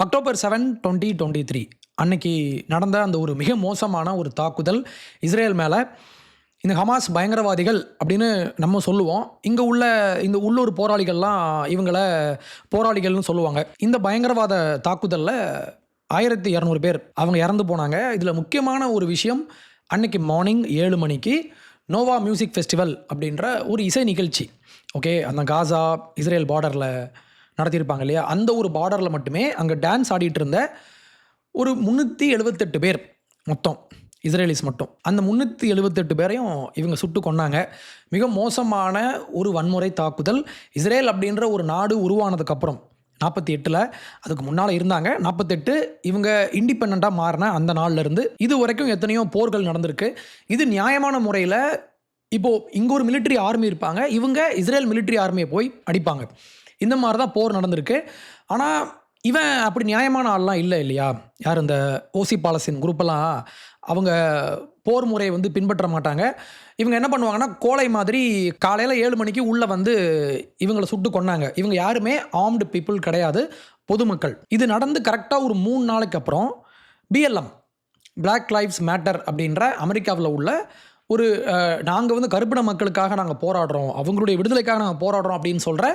October 7, 2023 அன்னைக்கு நடந்த அந்த ஒரு மிக மோசமான ஒரு தாக்குதல் இஸ்ரேல் மேலே. இந்த ஹமாஸ் பயங்கரவாதிகள் அப்படின்னு நம்ம சொல்லுவோம். இங்கே உள்ள இந்த உள்ளூர் போராளிகள்லாம் இவங்கள போராளிகள்னு சொல்லுவாங்க. இந்த பயங்கரவாத தாக்குதலில் 1200 பேர் அவங்க இறந்து போனாங்க. இதில் முக்கியமான ஒரு விஷயம், அன்னைக்கு மார்னிங் 7 மணிக்கு நோவா மியூசிக் ஃபெஸ்டிவல் அப்படின்ற ஒரு இசை நிகழ்ச்சி. ஓகே, அந்த காசா இஸ்ரேல் பார்டரில் நடத்தியிருப்பாங்க இல்லையா, அந்த ஒரு பார்டரில் மட்டுமே அங்கே டான்ஸ் ஆடிட்டு இருந்த ஒரு 378 பேர் மொத்தம் இஸ்ரேலிஸ் மட்டும். அந்த 378 பேரையும் இவங்க சுட்டு கொன்னாங்க. மிக மோசமான ஒரு வன்முறை தாக்குதல். இஸ்ரேல் அப்படின்ற ஒரு நாடு உருவானதுக்கப்புறம் 48, அதுக்கு முன்னால் இருந்தாங்க. 48 இவங்க இண்டிபெண்ட்டாக மாறின அந்த நாள்லேருந்து இது வரைக்கும் எத்தனையோ போர்கள் நடந்திருக்கு. இது நியாயமான முறையில் இப்போது இங்கே ஒரு மிலிட்ரி ஆர்மி இருப்பாங்க, இவங்க இஸ்ரேல் மிலிட்ரி ஆர்மியை போய் அடிப்பாங்க. இந்த மாதிரி தான் போர் நடந்திருக்கு. ஆனால் இவன் அப்படி நியாயமான ஆள்லாம் இல்லை இல்லையா. யார் இந்த ஓசி பாலஸ்தீன் குரூப்பெல்லாம் அவங்க போர் முறையை பின்பற்ற மாட்டாங்க. இவங்க என்ன பண்ணுவாங்கன்னா, கோலை மாதிரி காலையில் 7 மணிக்கு உள்ளே இவங்களை சுட்டு கொன்னாங்க. இவங்க யாருமே ஆர்ம்டு பீப்புள் கிடையாது, பொதுமக்கள். இது நடந்து கரெக்டாக ஒரு 3 நாளைக்கு அப்புறம் பிஎல்எம், பிளாக் லைவ்ஸ் மேட்டர் அப்படின்ற அமெரிக்காவில் உள்ள ஒரு நாங்கள் கருப்பின மக்களுக்காக நாங்கள் போராடுறோம், அவங்களுடைய விடுதலைக்காக நாங்கள் போராடுறோம் அப்படின்னு சொல்கிற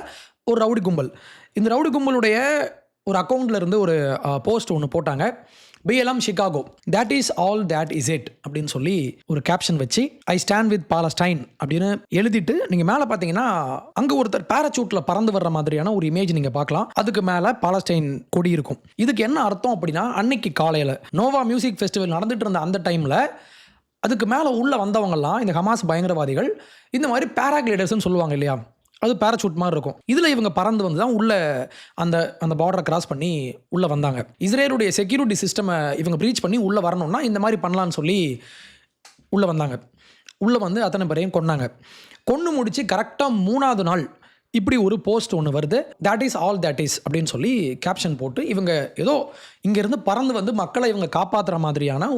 ஒரு ரவுடி கும்பல். இந்த ரவுடி கும்பலுடைய ஒரு அக்கௌண்ட்டில் இருந்து ஒரு போஸ்ட் ஒன்று போட்டாங்க. BLM Chicago, that is all that is it அப்படின்னு சொல்லி ஒரு கேப்ஷன் வச்சு, ஐ ஸ்டாண்ட் வித் பாலஸ்டைன் அப்படின்னு எழுதிட்டு நீங்கள் மேலே பார்த்தீங்கன்னா அங்கே ஒருத்தர் பேராசூட்டில் பறந்து வர்ற மாதிரியான ஒரு இமேஜ் நீங்கள் பார்க்கலாம். அதுக்கு மேலே பாலஸ்டைன் கொடி இருக்கும். இதுக்கு என்ன அர்த்தம் அப்படின்னா, அன்னைக்கு காலையில் நோவா மியூசிக் ஃபெஸ்டிவல் நடந்துட்டு இருந்த அந்த டைமில் அதுக்கு மேலே உள்ளே வந்தவங்கலாம் இந்த ஹமாஸ் பயங்கரவாதிகள் இந்த மாதிரி பேராகிளைடர்ஸ்ன்னு சொல்லுவாங்க இல்லையா, அது பேராசூட் மாதிரி இருக்கும். இதில் இவங்க பறந்து வந்து தான் உள்ளே அந்த பார்டரை கிராஸ் பண்ணி உள்ளே வந்தாங்க. இஸ்ரேலுடைய செக்யூரிட்டி சிஸ்டமை இவங்க ப்ரீச் பண்ணி உள்ளே வரணும்னா இந்த மாதிரி பண்ணலான்னு சொல்லி உள்ளே வந்தாங்க. உள்ளே அத்தனை பேரையும் கொன்னாங்க. கொன்று முடித்து கரெக்டாக 3ஆவது நாள் இப்படி ஒரு போஸ்ட் ஒன்று வருது, that is all that is அப்படின்னு சொல்லி கேப்ஷன் போட்டு இவங்க ஏதோ இங்கேருந்து பறந்து மக்களை இவங்க காப்பாற்றுற மாதிரியான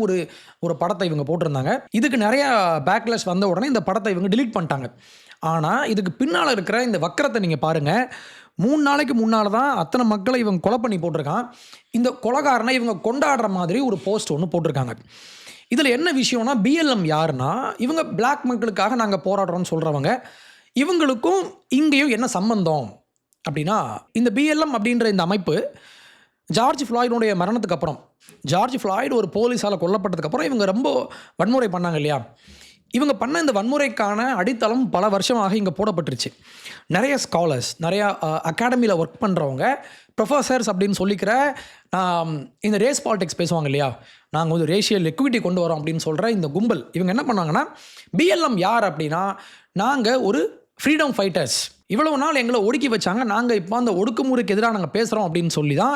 ஒரு படத்தை இவங்க போட்டிருந்தாங்க. இதுக்கு நிறையா பேக்லாஷ் வந்த உடனே இந்த படத்தை இவங்க டிலீட் பண்ணிட்டாங்க. ஆனால் இதுக்கு பின்னால் இருக்கிற இந்த வக்கரத்தை நீங்கள் பாருங்கள். 3 நாளைக்கு முன்னால் தான் அத்தனை மக்களை இவங்க கொலை பண்ணி போட்டிருக்கான். இந்த கொலைகாரனை இவங்க கொண்டாடுற மாதிரி ஒரு போஸ்ட் ஒன்று போட்டிருக்காங்க. இதில் என்ன விஷயம்னா, பிஎல்எம் யாருன்னா, இவங்க பிளாக் மக்களுக்காக நாங்கள் போராடுறோம்னு சொல்கிறவங்க. இவங்களுக்கும் இங்கேயும் என்ன சம்பந்தம் அப்படின்னா, இந்த பிஎல்எம் அப்படின்ற இந்த அமைப்பு ஜார்ஜ் ஃப்ளாய்டுடைய மரணத்துக்கு அப்புறம், ஜார்ஜ் ஃப்ளாய்டு ஒரு போலீஸால் கொல்லப்பட்டதுக்கப்புறம் இவங்க ரொம்ப வன்முறை பண்ணாங்க இல்லையா. இவங்க பண்ண இந்த வன்முறைக்கான அடித்தளம் பல வருஷமாக இங்கே போடப்பட்டுருச்சு. நிறைய ஸ்காலர்ஸ், நிறையா அகாடமியில் ஒர்க் பண்ணுறவங்க, ப்ரொஃபஸர்ஸ் அப்படின்னு சொல்லிக்கிற இந்த ரேஸ் பாலிடிக்ஸ் பேசுவாங்க இல்லையா, நாங்கள் ரேஷியல் எக்விட்டி கொண்டு வரோம் அப்படின்னு சொல்கிற இந்த கும்பல் இவங்க என்ன பண்ணாங்கன்னா, பிஎல்எம் யார் அப்படின்னா, நாங்கள் ஒரு ஃப்ரீடம் ஃபைட்டர்ஸ், இவ்வளவு நாள் எங்களை ஒடுக்கி வச்சாங்க, நாங்கள் இப்போ அந்த ஒடுக்குமுறைக்கு எதிராக நாங்கள் பேசுகிறோம் அப்படின்னு சொல்லி தான்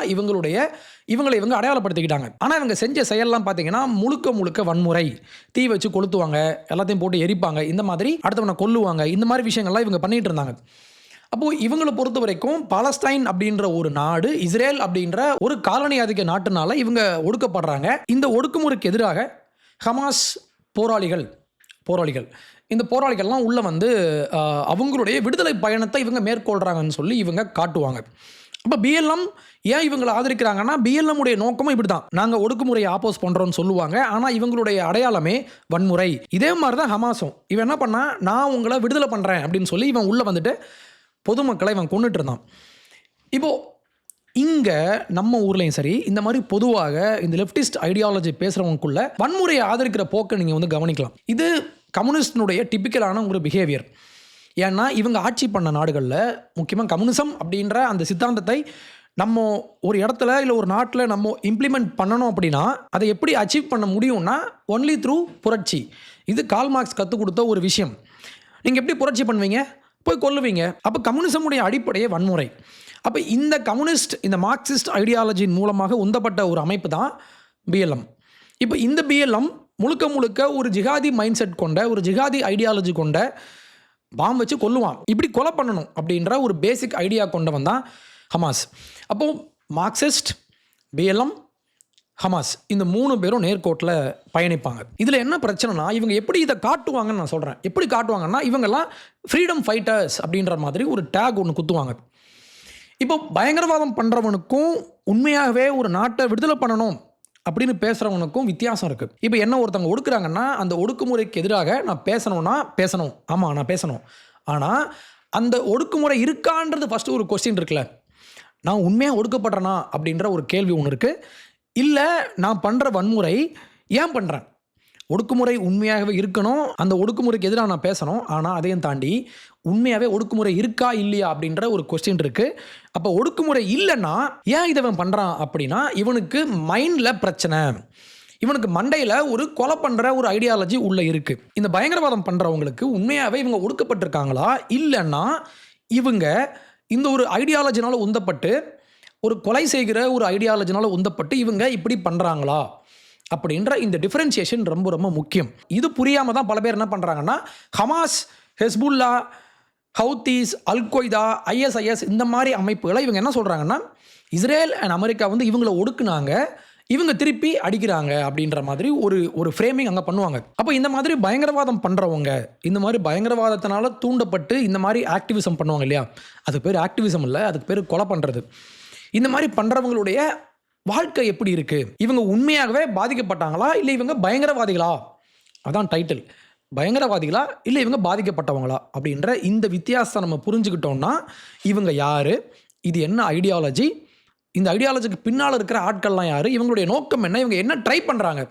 இவங்களை அடையாளப்படுத்திக்கிட்டாங்க. ஆனால் இவங்க செஞ்ச செயல்லாம் பார்த்தீங்கன்னா முழுக்க வன்முறை. தீ வச்சு கொளுத்துவாங்க, எல்லாத்தையும் போட்டு எரிப்பாங்க, இந்த மாதிரி அடுத்தவனை கொல்லுவாங்க, இந்த மாதிரி விஷயங்கள்லாம் இவங்க பண்ணிகிட்டு இருந்தாங்க. அப்போது இவங்களை பொறுத்த வரைக்கும் பாலஸ்டைன் அப்படின்ற ஒரு நாடு, இஸ்ரேல் அப்படின்ற ஒரு காலனி ஆதிக்க நாட்டுனால இவங்க ஒடுக்கப்படுறாங்க. இந்த ஒடுக்குமுறைக்கு எதிராக ஹமாஸ் போராளிகள் இந்த போராளிகள்லாம் உள்ளே அவங்களுடைய விடுதலை பயணத்தை இவங்க மேற்கொள்கிறாங்கன்னு சொல்லி இவங்க காட்டுவாங்க. அப்போ பிஎல்எம் ஏன் இவங்களை ஆதரிக்கிறாங்கன்னா, பிஎல்எம் உடைய நோக்கமும் இப்படி தான், நாங்கள் ஒடுக்குமுறையை ஆப்போஸ் பண்ணுறோன்னு சொல்லுவாங்க. ஆனால் இவங்களுடைய அடையாளமே வன்முறை. இதே மாதிரி தான் ஹமாஸும். இவன் என்ன பண்ணா, நான் உங்களை விடுதலை பண்ணுறேன் அப்படின்னு சொல்லி இவன் உள்ளே பொதுமக்களை இவன் கொண்டுட்டு இருந்தான். இப்போது இங்கே நம்ம ஊர்லேயும் சரி, இந்த மாதிரி பொதுவாக இந்த லெஃப்டிஸ்ட் ஐடியாலஜி பேசுகிறவங்களுக்குள்ள வன்முறையை ஆதரிக்கிற போக்கை நீங்கள் கவனிக்கலாம். இது கம்யூனிஸ்டினுடைய டிப்பிக்கலான ஒரு பிஹேவியர். ஏன்னா இவங்க ஆட்சி பண்ண நாடுகளில் முக்கியமாக கம்யூனிசம் அப்படின்ற அந்த சித்தாந்தத்தை நம்ம ஒரு இடத்துல இல்லை ஒரு நாட்டில் நம்ம இம்ப்ளிமெண்ட் பண்ணணும் அப்படின்னா அதை எப்படி அச்சீவ் பண்ண முடியும்னா, ஒன்லி த்ரூ புரட்சி. இது கார்ல் மார்க்ஸ் கற்றுக் கொடுத்த ஒரு விஷயம். நீங்கள் எப்படி புரட்சி பண்ணுவீங்க? போய் கொல்லுவீங்க. அப்போ கம்யூனிசமுடைய அடிப்படையே வன்முறை. அப்போ இந்த கம்யூனிஸ்ட், இந்த மார்க்சிஸ்ட் ஐடியாலஜியின் மூலமாக உந்தப்பட்ட ஒரு அமைப்பு தான் பிஎல்எம். இப்போ இந்த பிஎல்எம் முழுக்க ஒரு ஜிகாதி மைண்ட் செட் கொண்ட, ஒரு ஜிகாதி ஐடியாலஜி கொண்ட, பாம்பு வச்சு கொல்லுவான், இப்படி கொலை பண்ணணும் அப்படின்ற ஒரு பேசிக் ஐடியா கொண்டவன் தான் ஹமாஸ். அப்போது மார்க்சிஸ்ட், பிஎல்எம், ஹமாஸ் இந்த 3 பேரும் நேர்கோட்டில் பயணிப்பாங்க. இதில் என்ன பிரச்சனைனா, இவங்க எப்படி இதை காட்டுவாங்கன்னு நான் சொல்கிறேன். எப்படி காட்டுவாங்கன்னா, இவங்கெல்லாம் ஃப்ரீடம் ஃபைட்டர்ஸ் அப்படின்ற மாதிரி ஒரு டேக் ஒன்று குத்துவாங்க. இப்போ பயங்கரவாதம் பண்ணுறவனுக்கும் உண்மையாகவே ஒரு நாட்டை விடுதலை பண்ணணும் அப்படின்னு பேசுகிறவனுக்கும் வித்தியாசம் இருக்குது. இப்போ என்ன ஒருத்தவங்க ஒடுக்குறாங்கன்னா அந்த ஒடுக்குமுறைக்கு எதிராக நான் பேசணும்னா பேசணும், ஆமாம் நான் பேசணும். ஆனால் அந்த ஒடுக்குமுறை இருக்கான்றது ஃபஸ்ட்டு ஒரு கொஸ்டின் இருக்குல்ல. நான் உண்மையாக ஒடுக்கப்படுறேனா அப்படின்ற ஒரு கேள்வி ஒன்று இருக்குது. இல்லை நான் பண்ணுற வன்முறை ஏன் பண்ணுறேன், ஒடுக்குமுறை உண்மையாகவே இருக்கணும், அந்த ஒடுக்குமுறைக்கு எதிராக நான் பேசணும். ஆனால் அதையும் தாண்டி உண்மையாகவே ஒடுக்குமுறை இருக்கா இல்லையா அப்படின்ற ஒரு கொஸ்டின் இருக்குது. அப்போ ஒடுக்குமுறை இல்லைன்னா ஏன் இதை இவன் பண்ணுறான் அப்படின்னா இவனுக்கு மைண்டில் பிரச்சனை, இவனுக்கு மண்டையில் ஒரு கொலை பண்ணுற ஒரு ஐடியாலஜி உள்ளே இருக்குது. இந்த பயங்கரவாதம் பண்ணுறவங்களுக்கு உண்மையாகவே இவங்க ஒடுக்கப்பட்டிருக்காங்களா, இல்லைன்னா இவங்க இந்த ஒரு ஐடியாலஜினால் உந்தப்பட்டு ஒரு கொலை செய்கிற ஒரு ஐடியாலஜினால் உந்தப்பட்டு இவங்க இப்படி பண்ணுறாங்களா அப்படின்ற இந்த டிஃபரன்சியேஷன் ரொம்ப ரொம்ப முக்கியம். இது புரியாமல் தான் பல பேர் என்ன பண்ணுறாங்கன்னா Hamas, Hezbollah, Houthis, al Qaeda, ISIS இந்த மாதிரி அமைப்புகளை இவங்க என்ன சொல்கிறாங்கன்னா இஸ்ரேல் அண்ட் அமெரிக்கா வந்து இவங்களை ஒடுக்குனாங்க, இவங்க திருப்பி அடிக்கிறாங்க அப்படின்ற மாதிரி ஒரு ஃப்ரேமிங் அங்கே பண்ணுவாங்க. அப்போ இந்த மாதிரி பயங்கரவாதம் பண்ணுறவங்க, இந்த மாதிரி பயங்கரவாதத்தினால தூண்டப்பட்டு இந்த மாதிரி ஆக்டிவிசம் பண்ணுவாங்க இல்லையா, அதுக்கு பேர் ஆக்டிவிசம் இல்லை, அதுக்கு பேர் கொலை பண்ணுறது. இந்த மாதிரி பண்ணுறவங்களுடைய வாழ்க்கை எப்படி இருக்குது, இவங்க உண்மையாகவே பாதிக்கப்பட்டாங்களா இல்லை இவங்க பயங்கரவாதிகளா, அதான் டைட்டில், பயங்கரவாதிகளா இல்லை இவங்க பாதிக்கப்பட்டவங்களா அப்படின்ற இந்த வித்தியாசத்தை நம்ம புரிஞ்சுக்கிட்டோம்னா இவங்க யார், இது என்ன ஐடியாலஜி, இந்த ஐடியாலஜிக்கு பின்னால் இருக்கிற ஆட்கள்லாம் யார், இவங்களுடைய நோக்கம் என்ன, இவங்க என்ன ட்ரை பண்ணுறாங்க,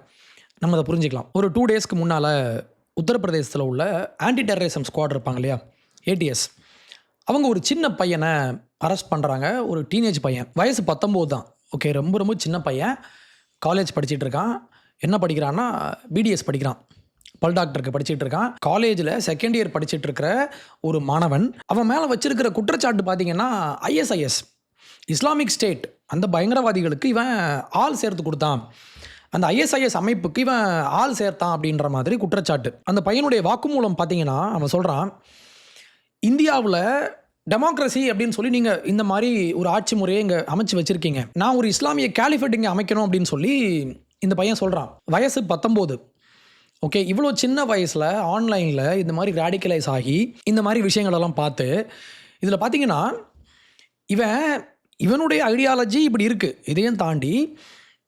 நம்ம அதை புரிஞ்சுக்கலாம். ஒரு 2 டேஸ்க்கு முன்னால் உத்தரப்பிரதேசத்தில் உள்ள ஆன்டி டெரரிசம் ஸ்குவாட் இருப்பாங்க இல்லையா, ATS, அவங்க ஒரு சின்ன பையனை அரெஸ்ட் பண்ணுறாங்க. ஒரு டீனேஜ் பையன், வயசு 19 தான். ஓகே, ரொம்ப ரொம்ப சின்ன பையன், காலேஜ் படிச்சுட்டு இருக்கான். என்ன படிக்கிறான்னா BDS படிக்கிறான், பல் டாக்டருக்கு படிச்சுட்டு இருக்கான். காலேஜில் செகண்ட் இயர் படிச்சுட்டு இருக்கிற ஒரு மாணவன். அவன் மேலே வச்சிருக்கிற குற்றச்சாட்டு பார்த்தீங்கன்னா ISIS, இஸ்லாமிக் ஸ்டேட், அந்த பயங்கரவாதிகளுக்கு இவன் ஆள் சேர்த்து கொடுத்தான், அந்த ISIS அமைப்புக்கு இவன் ஆள் சேர்த்தான் அப்படின்ற மாதிரி குற்றச்சாட்டு. அந்த பையனுடைய வாக்குமூலம் பார்த்தீங்கன்னா அவன் சொல்கிறான், இந்தியாவில் டெமோக்ரஸி அப்படின்னு சொல்லி நீங்கள் இந்த மாதிரி ஒரு ஆட்சி முறையை இங்கே அமைச்சு வச்சுருக்கீங்க, நான் ஒரு இஸ்லாமிய கேலிஃபேட் இங்கே அமைக்கணும் அப்படின்னு சொல்லி இந்த பையன் சொல்கிறான். வயசு 19. ஓகே, இவ்வளோ சின்ன வயசில் ஆன்லைனில் இந்த மாதிரி ரேடிக்கலைஸ் ஆகி இந்த மாதிரி விஷயங்களெல்லாம் பார்த்து இதில் பார்த்தீங்கன்னா இவனுடைய ஐடியாலஜி இப்படி இருக்குது. இதையும் தாண்டி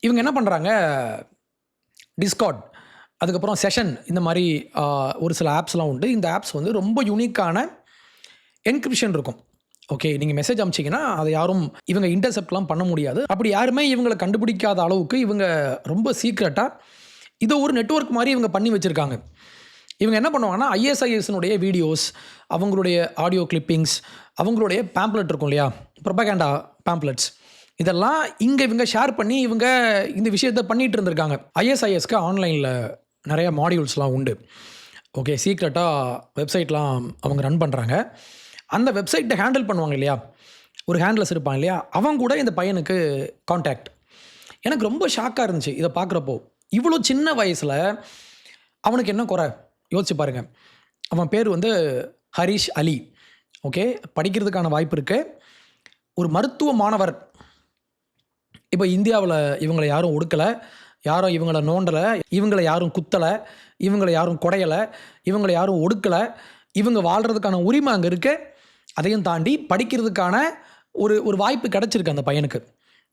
இவங்க என்ன பண்ணுறாங்க, டிஸ்கார்ட், அதுக்கப்புறம் செஷன், இந்த மாதிரி ஒரு சில ஆப்ஸ்லாம் உண்டு. இந்த ஆப்ஸ் வந்து ரொம்ப யூனிக்கான என்கிரிப்ஷன் இருக்கும். ஓகே, நீங்கள் மெசேஜ் அனுப்பிச்சிங்கன்னா அதை யாரும் இவங்க இன்டர்செப்ட்லாம் பண்ண முடியாது. அப்படி யாருமே இவங்களை கண்டுபிடிக்காத அளவுக்கு இவங்க ரொம்ப சீக்ரெட்டாக இதை ஒரு நெட்வொர்க் மாதிரி இவங்க பண்ணி வச்சுருக்காங்க. இவங்க என்ன பண்ணுவாங்கன்னா ISISனுடைய வீடியோஸ், அவங்களுடைய ஆடியோ கிளிப்பிங்ஸ், அவங்களுடைய பேம்ப்ளெட் இருக்கும் இல்லையா, ப்ரொபகேண்டா பேம்ப்ளெட்ஸ், இதெல்லாம் இங்கே இவங்க ஷேர் பண்ணி இவங்க இந்த விஷயத்தை பண்ணிகிட்டு இருந்திருக்காங்க. ISISக்கு ஆன்லைனில் நிறைய மாடியூல்ஸ்லாம் உண்டு. ஓகே, சீக்ரெட்டாக வெப்சைட்லாம் அவங்க ரன் பண்ணுறாங்க. அந்த வெப்சைட்டை ஹேண்டில் பண்ணுவாங்க இல்லையா, ஒரு ஹேண்ட்லஸ் இருப்பாங்க இல்லையா, அவங்க கூட இந்த பையனுக்கு கான்டாக்ட். எனக்கு ரொம்ப ஷாக்காக இருந்துச்சு இதை பார்க்குறப்போ. இவ்வளோ சின்ன வயசில் அவனுக்கு என்ன குறை யோசிச்சு பாருங்கள். அவன் பேர் வந்து ஹரிஷ் அலி. ஓகே, படிக்கிறதுக்கான வாய்ப்பு இருக்குது. ஒரு மருத்துவ மாணவர். இப்போ இந்தியாவில் இவங்களை யாரும் ஒடுக்கலை, யாரும் இவங்களை நோண்டலை, இவங்களை யாரும் குத்தலை, இவங்களை யாரும் குடையலை, இவங்களை யாரும் ஒடுக்கலை, இவங்க வாழ்கிறதுக்கான உரிமை அங்கே இருக்குது. அதையும் தாண்டி படிக்கிறதுக்கான ஒரு வாய்ப்பு கிடச்சிருக்கு அந்த பையனுக்கு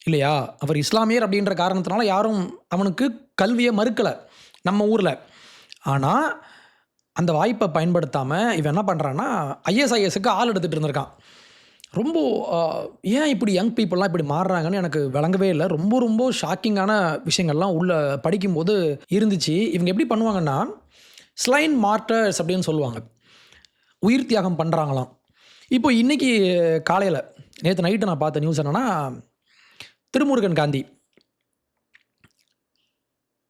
இல்லையா. அவர் இஸ்லாமியர் அப்படின்ற காரணத்தினால யாரும் அவனுக்கு கல்வியை மறுக்கலை நம்ம ஊரில். ஆனால் அந்த வாய்ப்பை பயன்படுத்தாமல் இவன் என்ன பண்ணுறான்னா ISISக்கு ஆள் எடுத்துகிட்டு இருந்திருக்கான். ரொம்ப ஏன் இப்படி யங் பீப்புளெலாம் இப்படி மாறுறாங்கன்னு எனக்கு விளங்கவே இல்லை. ரொம்ப ரொம்ப ஷாக்கிங்கான விஷயங்கள்லாம் உள்ளே படிக்கும்போது இருந்துச்சு. இவங்க எப்படி பண்ணுவாங்கன்னா ஸ்லைன் மார்ட்டர்ஸ் அப்படின்னு சொல்லுவாங்க, உயிர் தியாகம் பண்ணுறாங்களாம். இப்போ இன்றைக்கி காலையில், நேற்று நைட்டு நான் பார்த்த நியூஸ் என்னென்னா, திருமுருகன் காந்தி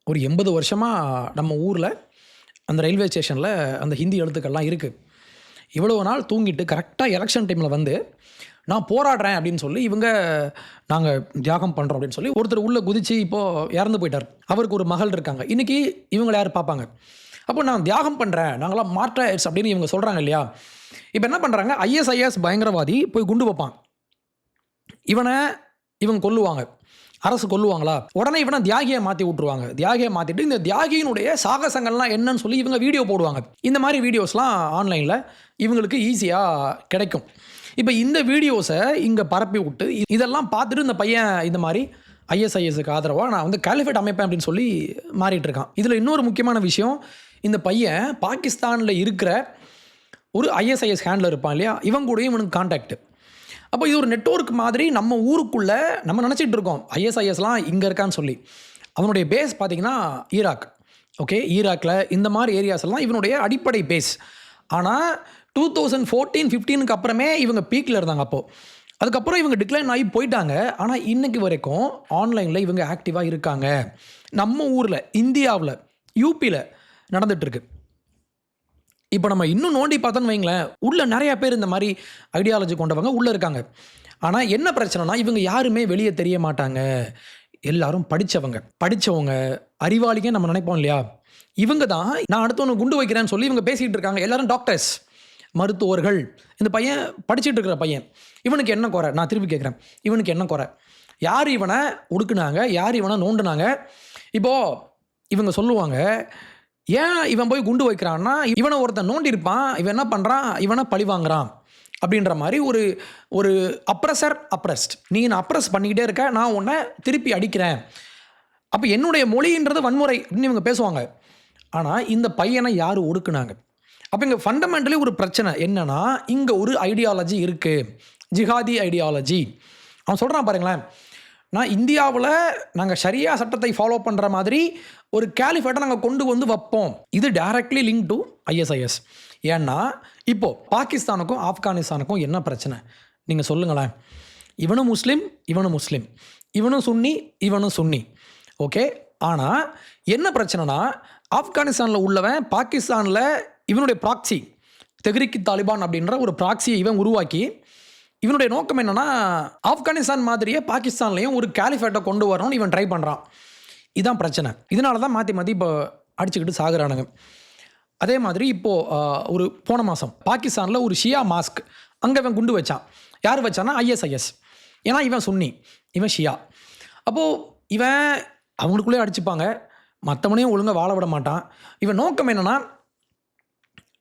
ஒரு 80 வருஷமாக நம்ம ஊரில் அந்த ரயில்வே ஸ்டேஷனில் அந்த ஹிந்தி எழுத்துக்கள்லாம் இருக்குது. இவ்வளோ நாள் தூங்கிட்டு கரெக்டாக எலெக்ஷன் டைமில் வந்து நான் போராடுறேன் அப்படின்னு சொல்லி இவங்க நாங்கள் தியாகம் பண்ணுறோம் அப்படின்னு சொல்லி ஒருத்தர் உள்ளே குதித்து இப்போது இறந்து போயிட்டார். அவருக்கு ஒரு மகள் இருக்காங்க. இன்றைக்கி இவங்களை யார் பார்ப்பாங்க? அப்போ நான் தியாகம் பண்ணுறேன், நாங்களாம் மார்ட்டர்ஸ் அப்படின்னு இவங்க சொல்கிறாங்க இல்லையா. இப்போ என்ன பண்ணுறாங்க, ISIS பயங்கரவாதி போய் குண்டு வைப்பான், இவங்க கொல்லுவாங்க, அரசு கொல்லுவாங்களா, உடனே இவனை தியாகியை மாற்றி விட்ருவாங்க. தியாகியை மாற்றிட்டு இந்த தியாகியினுடைய சாகசங்கள்லாம் என்னன்னு சொல்லி இவங்க வீடியோ போடுவாங்க. இந்த மாதிரி வீடியோஸ்லாம் ஆன்லைனில் இவங்களுக்கு ஈஸியாக கிடைக்கும். இப்போ இந்த வீடியோஸை இங்கே பரப்பி விட்டு இதெல்லாம் பார்த்துட்டு இந்த பையன் இந்த மாதிரி ஐஎஸ்ஐஎஸ்க்கு ஆதரவாக நான் வந்து காலிஃபேட் அமைப்பேன் அப்படின்னு சொல்லி மாறிட்டு இருக்கான். இதில் இன்னொரு முக்கியமான விஷயம், இந்த பையன் பாகிஸ்தானில் இருக்கிற ஒரு ஐஎஸ்ஐஎஸ் ஹேண்டில் இருப்பான் இல்லையா, இவங்க கூடயும் இவனுக்கு கான்டாக்ட். அப்போ இது ஒரு நெட்வொர்க் மாதிரி நம்ம ஊருக்குள்ளே நம்ம நினச்சிட்டு இருக்கோம் ஐஎஸ்ஐஎஸ்லாம் இங்கே இருக்கான்னு சொல்லி. அவனுடைய பேஸ் பார்த்திங்கன்னா ஈராக். ஓகே, ஈராக்கில் இந்த மாதிரி ஏரியாஸ்லாம் இவனுடைய அடிப்படை பேஸ். ஆனால் 2014-15 அப்புறமே இவங்க பீக்கில் இருந்தாங்க. அதுக்கப்புறம் இவங்க டிக்ளைன் ஆகி போயிட்டாங்க. ஆனால் இன்றைக்கு வரைக்கும் ஆன்லைனில் இவங்க ஆக்டிவாக இருக்காங்க. நம்ம ஊரில், இந்தியாவில், யூபியில் நடந்துகிட்ருக்கு. இப்போ நம்ம இன்னும் நோண்டி பார்த்தோன்னு வைங்களேன், உள்ளே நிறையா பேர் இந்த மாதிரி ஐடியாலஜி கொண்டவங்க உள்ளே இருக்காங்க. ஆனால் என்ன பிரச்சனைனா, இவங்க யாருமே வெளியே தெரிய மாட்டாங்க. எல்லாரும் படித்தவங்க அறிவாளிங்க நம்ம நினைப்போம் இல்லையா, இவங்க தான் நான் அடுத்தவனு குண்டு வைக்கிறேன்னு சொல்லி இவங்க பேசிகிட்டு இருக்காங்க. எல்லாரும் டாக்டர்ஸ், மருத்துவர்கள். இந்த பையன் படிச்சுட்டு இருக்கிற பையன், இவனுக்கு என்ன குறை? நான் திருப்பி கேட்குறேன், இவனுக்கு என்ன குறை? யார் இவனை ஒடுக்குனாங்க? யார் இவனை நோண்டுனாங்க? இப்போது இவங்க சொல்லுவாங்க, ஏன் இவன் போய் குண்டு வைக்கிறான்னா, இவனை ஒருத்தன் நோண்டி இருப்பான், இவன் என்ன பண்ணுறான், இவனை பழி வாங்குறான் அப்படின்ற மாதிரி ஒரு அப்ரஸ்ட். நீ நான் அப்ரஸ் பண்ணிக்கிட்டே இருக்க, நான் உன்னை திருப்பி அடிக்கிறேன், அப்போ என்னுடைய மொழின்றது வன்முறை அப்படின்னு இவங்க பேசுவாங்க. ஆனால் இந்த பையனை யார் ஒடுக்குனாங்க? அப்போ இங்கே ஃபண்டமெண்டலி ஒரு பிரச்சனை என்னென்னா, இங்கே ஒரு ஐடியாலஜி இருக்குது, ஜிஹாதி ஐடியாலஜி. அவன் சொல்கிறான் பாருங்களேன், நான் இந்தியாவில் நாங்கள் ஷரியா சட்டத்தை ஃபாலோ பண்ணுற மாதிரி ஒரு கேலிஃபேட்டை நாங்கள் கொண்டு வந்து வைப்போம். இது டைரக்ட்லி லிங்க் டு ஐஎஸ்ஐஎஸ். ஏன்னா இப்போது பாகிஸ்தானுக்கும் ஆப்கானிஸ்தானுக்கும் என்ன பிரச்சனை நீங்கள் சொல்லுங்களேன். இவனும் முஸ்லீம், இவனும் சுன்னி. ஓகே, ஆனால் என்ன பிரச்சனைனா, ஆப்கானிஸ்தானில் உள்ளவன் பாகிஸ்தானில் இவனுடைய ப்ராக்சி தெஹ்ரிக் தாலிபான் அப்படின்ற ஒரு ப்ராக்சியை இவன் உருவாக்கி, இவனுடைய நோக்கம் என்னென்னா ஆப்கானிஸ்தான் மாதிரியே பாகிஸ்தான்லேயும் ஒரு கேலிஃபேட்டை கொண்டு வரணும்னு இவன் ட்ரை பண்ணுறான். இதுதான் பிரச்சனை. இதனால தான் மாற்றி இப்போ அடிச்சுக்கிட்டு சாகுறானுங்க. அதே மாதிரி இப்போது போன மாதம் பாகிஸ்தானில் ஒரு ஷியா மாஸ்க் அங்கே இவன் குண்டு வச்சான். யார் வச்சான்னா ஐஎஸ்ஐஎஸ். ஏன்னா இவன் சுன்னி, இவன் ஷியா. அப்போது இவன் அவங்களுக்குள்ளே அடிச்சுப்பாங்க, மற்றவனையும் ஒழுங்காக வாழ விட மாட்டான். இவன் நோக்கம் என்னென்னா,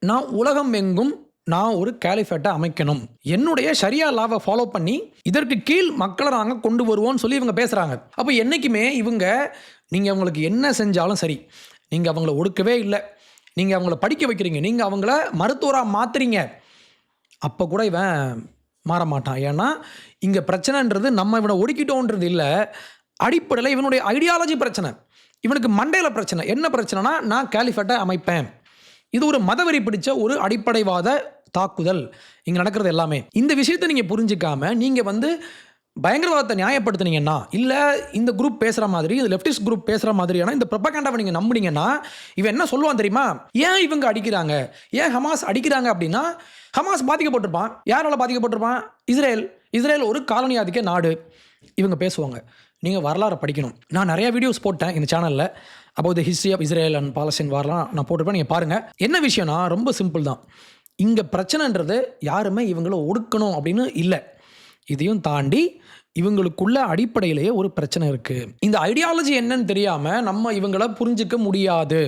நான் உலகம் எங்கும் நான் ஒரு கேலிஃபேட்டை அமைக்கணும், என்னுடைய ஷரியா லாவை ஃபாலோ பண்ணி இதற்கு கீழ் மக்களை நாங்கள் கொண்டு வருவோம்னு சொல்லி இவங்க பேசுகிறாங்க. அப்போ என்றைக்குமே இவங்க, நீங்கள் அவங்களுக்கு என்ன செஞ்சாலும் சரி, நீங்கள் அவங்கள ஒடுக்கவே இல்லை, நீங்கள் அவங்கள படிக்க வைக்கிறீங்க, நீங்கள் அவங்கள மருத்துவராக மாற்றுறீங்க, அப்போ கூட இவன் மாற மாட்டான். ஏன்னா இங்கே பிரச்சனைன்றது நம்ம இவனை ஒடுக்கிட்டோன்றது இல்லை, அடிப்படையில் இவனுடைய ஐடியாலஜி பிரச்சனை, இவனுக்கு மண்டையில் பிரச்சனை. என்ன பிரச்சனைனா, நான் கேலிஃபேட்டை அமைப்பேன். இது ஒரு மதவெறி பிடிச்ச ஒரு அடிப்படைவாத தாக்குதல் இங்கே நடக்கிறது எல்லாமே. இந்த விஷயத்தை நீங்கள் புரிஞ்சிக்காமல் நீங்கள் பயங்கரவாதத்தை நியாயப்படுத்துனீங்கன்னா, இல்லை இந்த குரூப் பேசுகிற மாதிரி, இது லெஃப்டிஸ்ட் குரூப் பேசுகிற மாதிரியான இந்த ப்ரொபகண்டாவை நீங்கள் நம்புனீங்கன்னா, இவன் என்ன சொல்லுவான் தெரியுமா? ஏன் இவங்க அடிக்கிறாங்க, ஏன் ஹமாஸ் அடிக்கிறாங்க அப்படின்னா, ஹமாஸ் பாதிக்கப்பட்டிருப்பான். யாரால் பாதிக்கப்பட்டிருப்பான்? இஸ்ரேல் ஒரு காலனி ஆதிக்க நாடு. இவங்க பேசுவாங்க. நீங்கள் வரலாறு படிக்கணும். நான் நிறையா வீடியோஸ் போட்டேன் இந்த சேனலில், அப்போ the history of Israel and Palestine வார்லாம் நான் போட்டிருப்பேன், நீங்கள் பாருங்கள். என்ன விஷயம்னா, ரொம்ப சிம்பிள் தான். இங்கே பிரச்சனைன்றது யாருமே இவங்கள ஒடுக்கணும் அப்படின்னு இல்லை, இதையும் தாண்டி இவங்களுக்குள்ள அடிப்படையிலேயே ஒரு பிரச்சனை இருக்குது. இந்த ஐடியாலஜி என்னன்னு தெரியாமல் நம்ம இவங்கள புரிஞ்சிக்க முடியாது.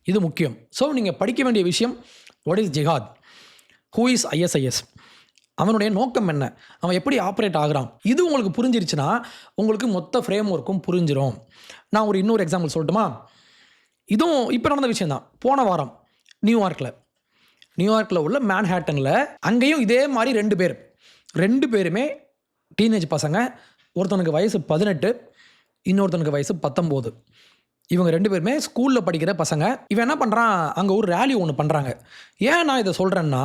இது முக்கியம். ஸோ நீங்கள் படிக்க வேண்டிய விஷயம், what is jihad, who is ISIS, அவனுடைய நோக்கம் என்ன, அவன் எப்படி ஆப்ரேட் ஆகுறான், இது உங்களுக்கு புரிஞ்சிருச்சுன்னா உங்களுக்கு மொத்த ஃப்ரேம் ஒர்க்கும் புரிஞ்சிடும். நான் இன்னொரு எக்ஸாம்பிள் சொல்லட்டுமா? இதுவும் இப்போ நடந்த விஷயந்தான். போன வாரம் நியூயார்க்கில் உள்ள மேன்ஹேட்டனில் அங்கேயும் இதே மாதிரி ரெண்டு பேருமே டீனேஜ் பசங்க. ஒருத்தனுக்கு வயசு 18, இன்னொருத்தனுக்கு வயசு 19. இவங்க 2 பேருமே ஸ்கூலில் படிக்கிற பசங்க. இவன் என்ன பண்ணுறான், அங்கே ஒரு ரேலி ஒன்று பண்ணுறாங்க. ஏன் நான் இதை சொல்கிறேன்னா,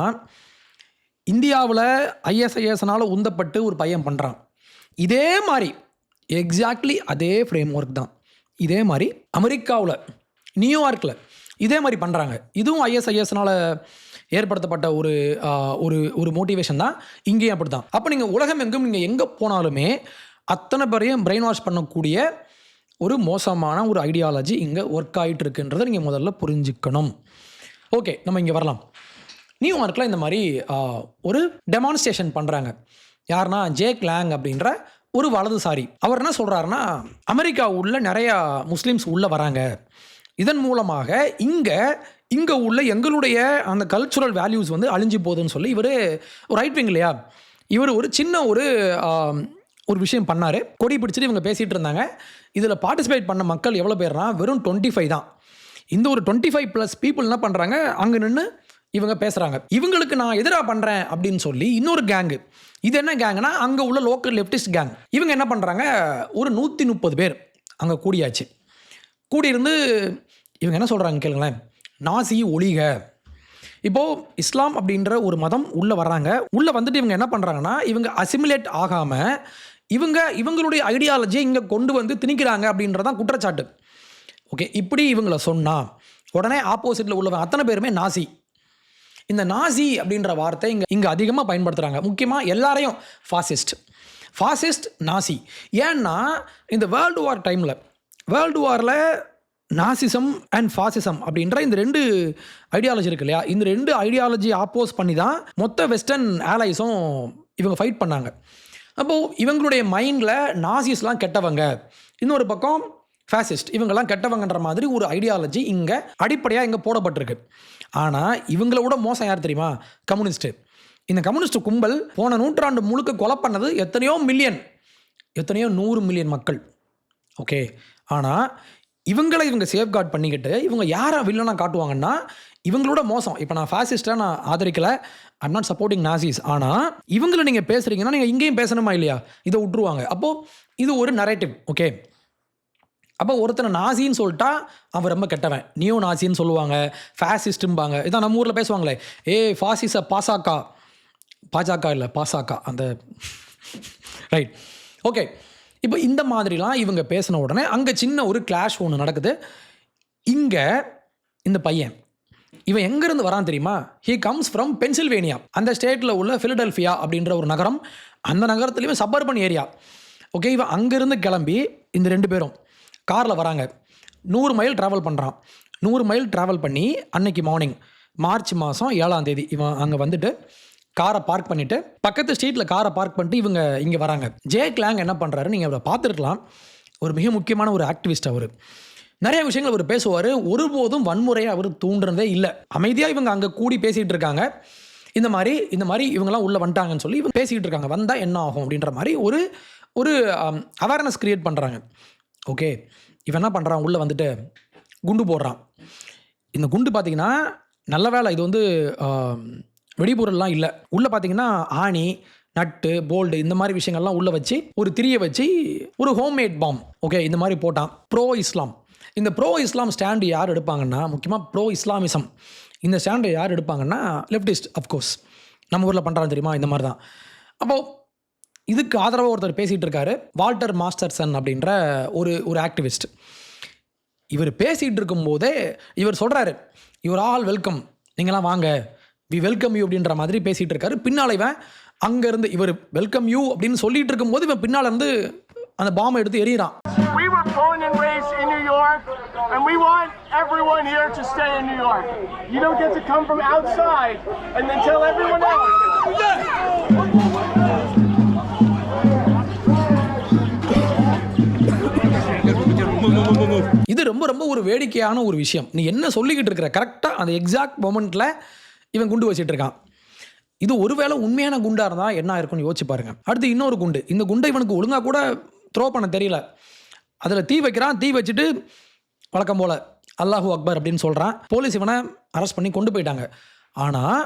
இந்தியாவில் ஐஎஸ்ஐஎஸ்னால் உந்தப்பட்டு ஒரு பையன் பண்ணுறான். இதே மாதிரி எக்ஸாக்ட்லி அதே ஃப்ரேம் ஒர்க் தான். இதே மாதிரி அமெரிக்காவில் நியூயார்க்கில் இதே மாதிரி பண்ணுறாங்க. இதுவும் ஐஎஸ்ஐஎஸ்னால் ஏற்படுத்தப்பட்ட ஒரு மோட்டிவேஷன் தான். இங்கேயும் அப்படி தான். அப்போ நீங்கள் உலகம் எங்கும் நீங்கள் எங்கே போனாலுமே அத்தனை பேரையும் பிரெயின் வாஷ் பண்ணக்கூடிய ஒரு மோசமான ஒரு ஐடியாலஜி இங்கே ஒர்க் ஆகிட்டு இருக்குன்றதை நீங்கள் முதல்ல புரிஞ்சுக்கணும். ஓகே, நம்ம இங்கே வரலாம். நியூயார்க்கில் இந்த மாதிரி ஒரு டெமான்ஸ்ட்ரேஷன் பண்ணுறாங்க. யாருன்னா ஜேக் லாங் அப்படின்ற ஒரு வலதுசாரி. அவர் என்ன சொல்கிறாருன்னா, அமெரிக்கா உள்ள நிறையா முஸ்லீம்ஸ் உள்ளே வராங்க, இதன் மூலமாக இங்கே உள்ள எங்களுடைய அந்த கல்ச்சுரல் வேல்யூஸ் அழிஞ்சு போகுதுன்னு சொல்லி, இவர் ஒரு ரைட் விங் இல்லையா, இவர் ஒரு சின்ன ஒரு விஷயம் பண்ணார். கொடி பிடிச்சிட்டு இவங்க பேசிகிட்டு இருந்தாங்க. இதில் பார்ட்டிசிபேட் பண்ண மக்கள் எவ்வளோ பேர்னா வெறும் 25 தான். இந்த ஒரு 25+ பீப்புள் என்ன பண்ணுறாங்க, அங்கே நின்று இவங்க பேசுகிறாங்க. இவங்களுக்கு நான் எதிராக பண்ணுறேன் அப்படின்னு சொல்லி இன்னொரு கேங்கு, இது என்ன கேங்குனா அங்கே உள்ள லோக்கல் லெஃப்டிஸ்ட் கேங், இவங்க என்ன பண்ணுறாங்க, ஒரு 130 பேர் அங்கே கூடியாச்சு. கூடியிருந்து இவங்க என்ன சொல்கிறாங்க கேளுங்களேன், நாசி ஒழிக. இப்போது இஸ்லாம் அப்படின்ற ஒரு மதம் உள்ளே வர்றாங்க. உள்ளே வந்துட்டு இவங்க என்ன பண்ணுறாங்கன்னா, இவங்க அசிமுலேட் ஆகாமல் இவங்களுடைய ஐடியாலஜியை இங்கே கொண்டு வந்து திணிக்கிறாங்க அப்படின்றதான் குற்றச்சாட்டு. ஓகே, இப்படி இவங்களை சொன்னால் உடனே ஆப்போசிட்டில் உள்ளவங்க அத்தனை பேருமே நாசி. இந்த நாசி அப்படின்ற வார்த்தை இங்கே அதிகமாக பயன்படுத்துகிறாங்க. முக்கியமாக எல்லாரையும் ஃபாசிஸ்ட் நாசி. ஏன்னா இந்த வேர்ல்டு வார் டைமில், வேர்ல்டு வாரில் நாசிசம் அண்ட் ஃபாசிசம் அப்படின்ற இந்த 2 ஐடியாலஜி இருக்கு இல்லையா, இந்த 2 ஐடியாலஜி ஆப்போஸ் பண்ணி தான் மொத்த வெஸ்டர்ன் ஆலைஸும் இவங்க ஃபைட் பண்ணாங்க. அப்போது இவங்களுடைய மைண்டில் நாசிஸ்லாம் கெட்டவங்க, இன்னொரு பக்கம் ஃபேசிஸ்ட் இவங்கெல்லாம் கெட்டவங்கன்ற மாதிரி ஒரு ஐடியாலஜி இங்கே அடிப்படையாக இங்கே போடப்பட்டிருக்கு. ஆனால் இவங்களோட மோசம் யார் தெரியுமா, கம்யூனிஸ்ட்டு. இந்த கம்யூனிஸ்ட் கும்பல் போன நூற்றாண்டு முழுக்க கொலை பண்ணது எத்தனையோ 100 மில்லியன் மக்கள். ஓகே, ஆனால் இவங்க சேஃப்கார்ட் பண்ணிக்கிட்டு இவங்க யாரை வில்லனாக காட்டுவாங்கன்னா இவங்களோட மோசம். இப்போ நான் ஃபேசிஸ்ட்டாக நான் ஆதரிக்கலை, ஐம் நாட் சப்போர்ட்டிங் நாசிஸ். ஆனால் இவங்களை நீங்கள் பேசுகிறீங்கன்னா நீங்கள் இங்கேயும் பேசணுமா இல்லையா, இதை விட்டுருவாங்க. அப்போது இது ஒரு நரேட்டிவ். ஓகே, அப்போ ஒருத்தனை நாசின்னு சொல்லிட்டா அவன் ரொம்ப கெட்டவன், நியோ நாசின்னு சொல்லுவாங்க, ஃபேசிஸ்ட்டும்பாங்க. இதான் நம்ம ஊரில் பேசுவாங்களே, ஃபாசிச பாஜக இல்லை பாசாக்கா அந்த ரைட். ஓகே, இப்போ இந்த மாதிரிலாம் இவங்க பேசின உடனே அங்கே சின்ன ஒரு கிளாஷ் ஒன்று நடக்குது. இங்கே இந்த பையன் இவன் எங்கேருந்து வரான் தெரியுமா, ஹீ கம்ஸ் ஃப்ரம் பென்சில்வேனியா. அந்த ஸ்டேட்டில் உள்ள ஃபிலடெல்ஃபியா அப்படின்ற ஒரு நகரம், அந்த நகரத்துலேயுமே சப்பர்பன் ஏரியா. ஓகே, இவன் அங்கேருந்து கிளம்பி இந்த 2 பேரும் காரில் வராங்க. 100 மைல் ட்ராவல் பண்ணுறான். 100 மைல் ட்ராவல் பண்ணி அன்னைக்கு மார்னிங் மார்ச் மாதம் 7ஆம் தேதி இவன் அங்கே வந்துட்டு காரை பார்க் பண்ணிவிட்டு பக்கத்து ஸ்ட்ரீட்டில் காரை பார்க் பண்ணிட்டு இவங்க இங்கே வராங்க. ஜே கிளாங் என்ன பண்ணுறாரு, நீங்கள் அவரை பார்த்துருக்கலாம், ஒரு மிக முக்கியமான ஒரு ஆக்டிவிஸ்ட். அவர் நிறைய விஷயங்கள் அவர் பேசுவார். ஒருபோதும் வன்முறையை அவர் தூண்டுறதே இல்லை. அமைதியாக இவங்க அங்கே கூடி பேசிகிட்டு இருக்காங்க. இந்த மாதிரி இவங்கெல்லாம் உள்ளே வந்துட்டாங்கன்னு சொல்லி இவங்க பேசிக்கிட்டு இருக்காங்க. வந்தால் என்ன ஆகும் அப்படின்ற மாதிரி ஒரு அவேர்னஸ் க்ரியேட் பண்ணுறாங்க. ஓகே, இவன் என்ன பண்ணுறான், உள்ளே வந்துட்டு குண்டு போடுறான். இந்த குண்டு பார்த்தீங்கன்னா நல்ல வேலை இது வந்து வெடிபொருள்லாம் இல்லை. உள்ளே பார்த்தீங்கன்னா ஆணி, நட்டு, போல்டு இந்த மாதிரி விஷயங்கள்லாம் உள்ளே வச்சு ஒரு திரியை வச்சு ஒரு ஹோம்மேட் பாம். ஓகே, இந்த மாதிரி போட்டான். ப்ரோ இஸ்லாம், இந்த ப்ரோ இஸ்லாம் ஸ்டாண்டு யார் எடுப்பாங்கன்னா, முக்கியமாக ப்ரோ இஸ்லாமிசம் இந்த ஸ்டாண்டை யார் எடுப்பாங்கன்னா லெஃப்டிஸ்ட். அஃப்கோர்ஸ் நம்ம ஊரில் பண்ணுறாங்க தெரியுமா, இந்த மாதிரி தான். அப்போது இதுக்கு ஆதரவாக ஒருத்தர் பேசிகிட்டு இருக்காரு, வால்டர் மாஸ்டர்சன் அப்படின்ற ஒரு ஆக்டிவிஸ்ட். இவர் பேசிகிட்டு இருக்கும்போதே இவர் சொல்கிறாரு, யுவர் ஆல் வெல்கம், நீங்களாம் வாங்க, வி வெல்கம் யூ அப்படின்ற மாதிரி பேசிகிட்டு இருக்காரு. பின்னால் இவன் அங்கேருந்து இவர் வெல்கம் யூ அப்படின்னு சொல்லிட்டு இருக்கும்போது இவன் பின்னால் இருந்து அந்த பாம்பை எடுத்து எறிகிறான். We were born and raised in New York and we want everyone here to stay in New York. You don't get to come from outside and then tell everyone else. இது ரொம்ப ஒரு வேடிக்கையான ஒரு விஷயம். நீ என்ன சொல்லிக்கிட்டு இருக்கிற, கரெக்டாக அந்த எக்ஸாக்ட் மொமெண்ட்டில் இவன் குண்டு வச்சிட்டு இருக்கான். இது ஒருவேளை உண்மையான குண்டாக இருந்தால் என்ன இருக்குன்னு யோசிச்சு பாருங்க. அடுத்து இன்னொரு குண்டு, இந்த குண்டை இவனுக்கு ஒழுங்காக கூட த்ரோ பண்ண தெரியல. அதில் தீ வைக்கிறான். தீ வச்சுட்டு வழக்கம் போல் அல்லாஹூ அக்பர் அப்படின்னு சொல்கிறான். போலீஸ் இவனை அரெஸ்ட் பண்ணி கொண்டு போயிட்டாங்க. ஆனால்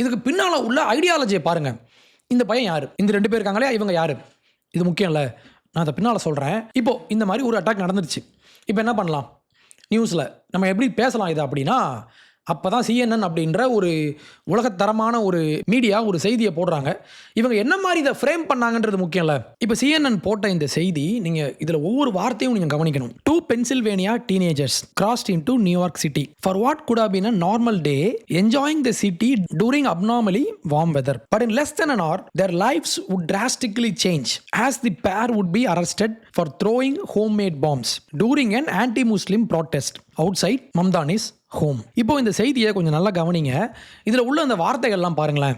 இதுக்கு பின்னால் உள்ள ஐடியாலஜியை பாருங்கள். இந்த பையன் யார், இந்த 2 பேர் இருக்காங்களே இவங்க யார், இது முக்கியம் இல்லை, நான் அதை பின்னால் சொல்கிறேன். இப்போது இந்த மாதிரி ஒரு அட்டாக் நடந்துருச்சு. இப்போ என்ன பண்ணலாம், நியூஸில் நம்ம எப்படி பேசலாம் இதை அப்படின்னா, அப்போ தான் CNN அப்படின்ற ஒரு உலகத்தரமான ஒரு மீடியா ஒரு செய்தியை போடுறாங்க. இவங்க என்ன மாதிரி இதை ஃப்ரேம் பண்ணாங்கன்றது முக்கியம் இல்லை. இப்போ CNN போட்ட இந்த செய்தி, நீங்கள் இதில் ஒவ்வொரு வார்த்தையும் நீங்கள் கவனிக்கணும். 2 Pennsylvania teenagers crossed into New York City for what could have been a normal day, enjoying the city during abnormally warm weather. But in less than an hour, their lives would drastically change as the pair would be arrested for throwing homemade bombs during an anti-Muslim protest outside Mamdani's home. இப்போ இந்த செய்தியை கொஞ்சம் நல்லா கவனிங்க. இதில் உள்ள அந்த வார்த்தைகள்லாம் பாருங்களேன்.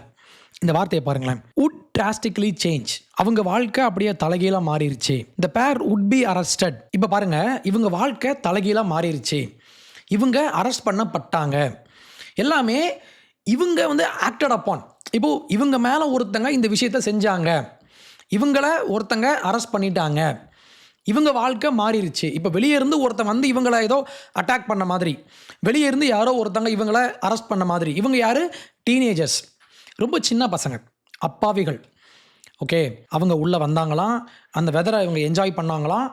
இந்த வார்த்தையை பாருங்களேன், would drastically change, அவங்க வாழ்க்கை அப்படியே தலைகீழாக மாறிடுச்சு. the pair would be arrested. இப்போ பாருங்க, இவங்க வாழ்க்கை தலைகீழாக மாறிடுச்சு, இவங்க அரெஸ்ட் பண்ணப்பட்டாங்க. எல்லாமே இவங்க வந்து ஆக்டட் அப்பான், இப்போது இவங்க மேலே ஒருத்தங்க இந்த விஷயத்த செஞ்சாங்க, இவங்கள ஒருத்தங்க அரெஸ்ட் பண்ணிட்டாங்க, இவங்க வாழ்க்கை மாறிடுச்சு. இப்போ வெளியே இருந்து ஒருத்தன் வந்து இவங்களை ஏதோ அட்டாக் பண்ண மாதிரி, வெளியே இருந்து யாரோ ஒருத்தங்க இவங்களை அரெஸ்ட் பண்ண மாதிரி. இவங்க யார்? டீனேஜர்ஸ், ரொம்ப சின்ன பசங்க, அப்பாவிகள். ஓகே, அவங்க உள்ளே வந்தாங்களாம், அந்த வெதரை இவங்க என்ஜாய் பண்ணாங்களாம்.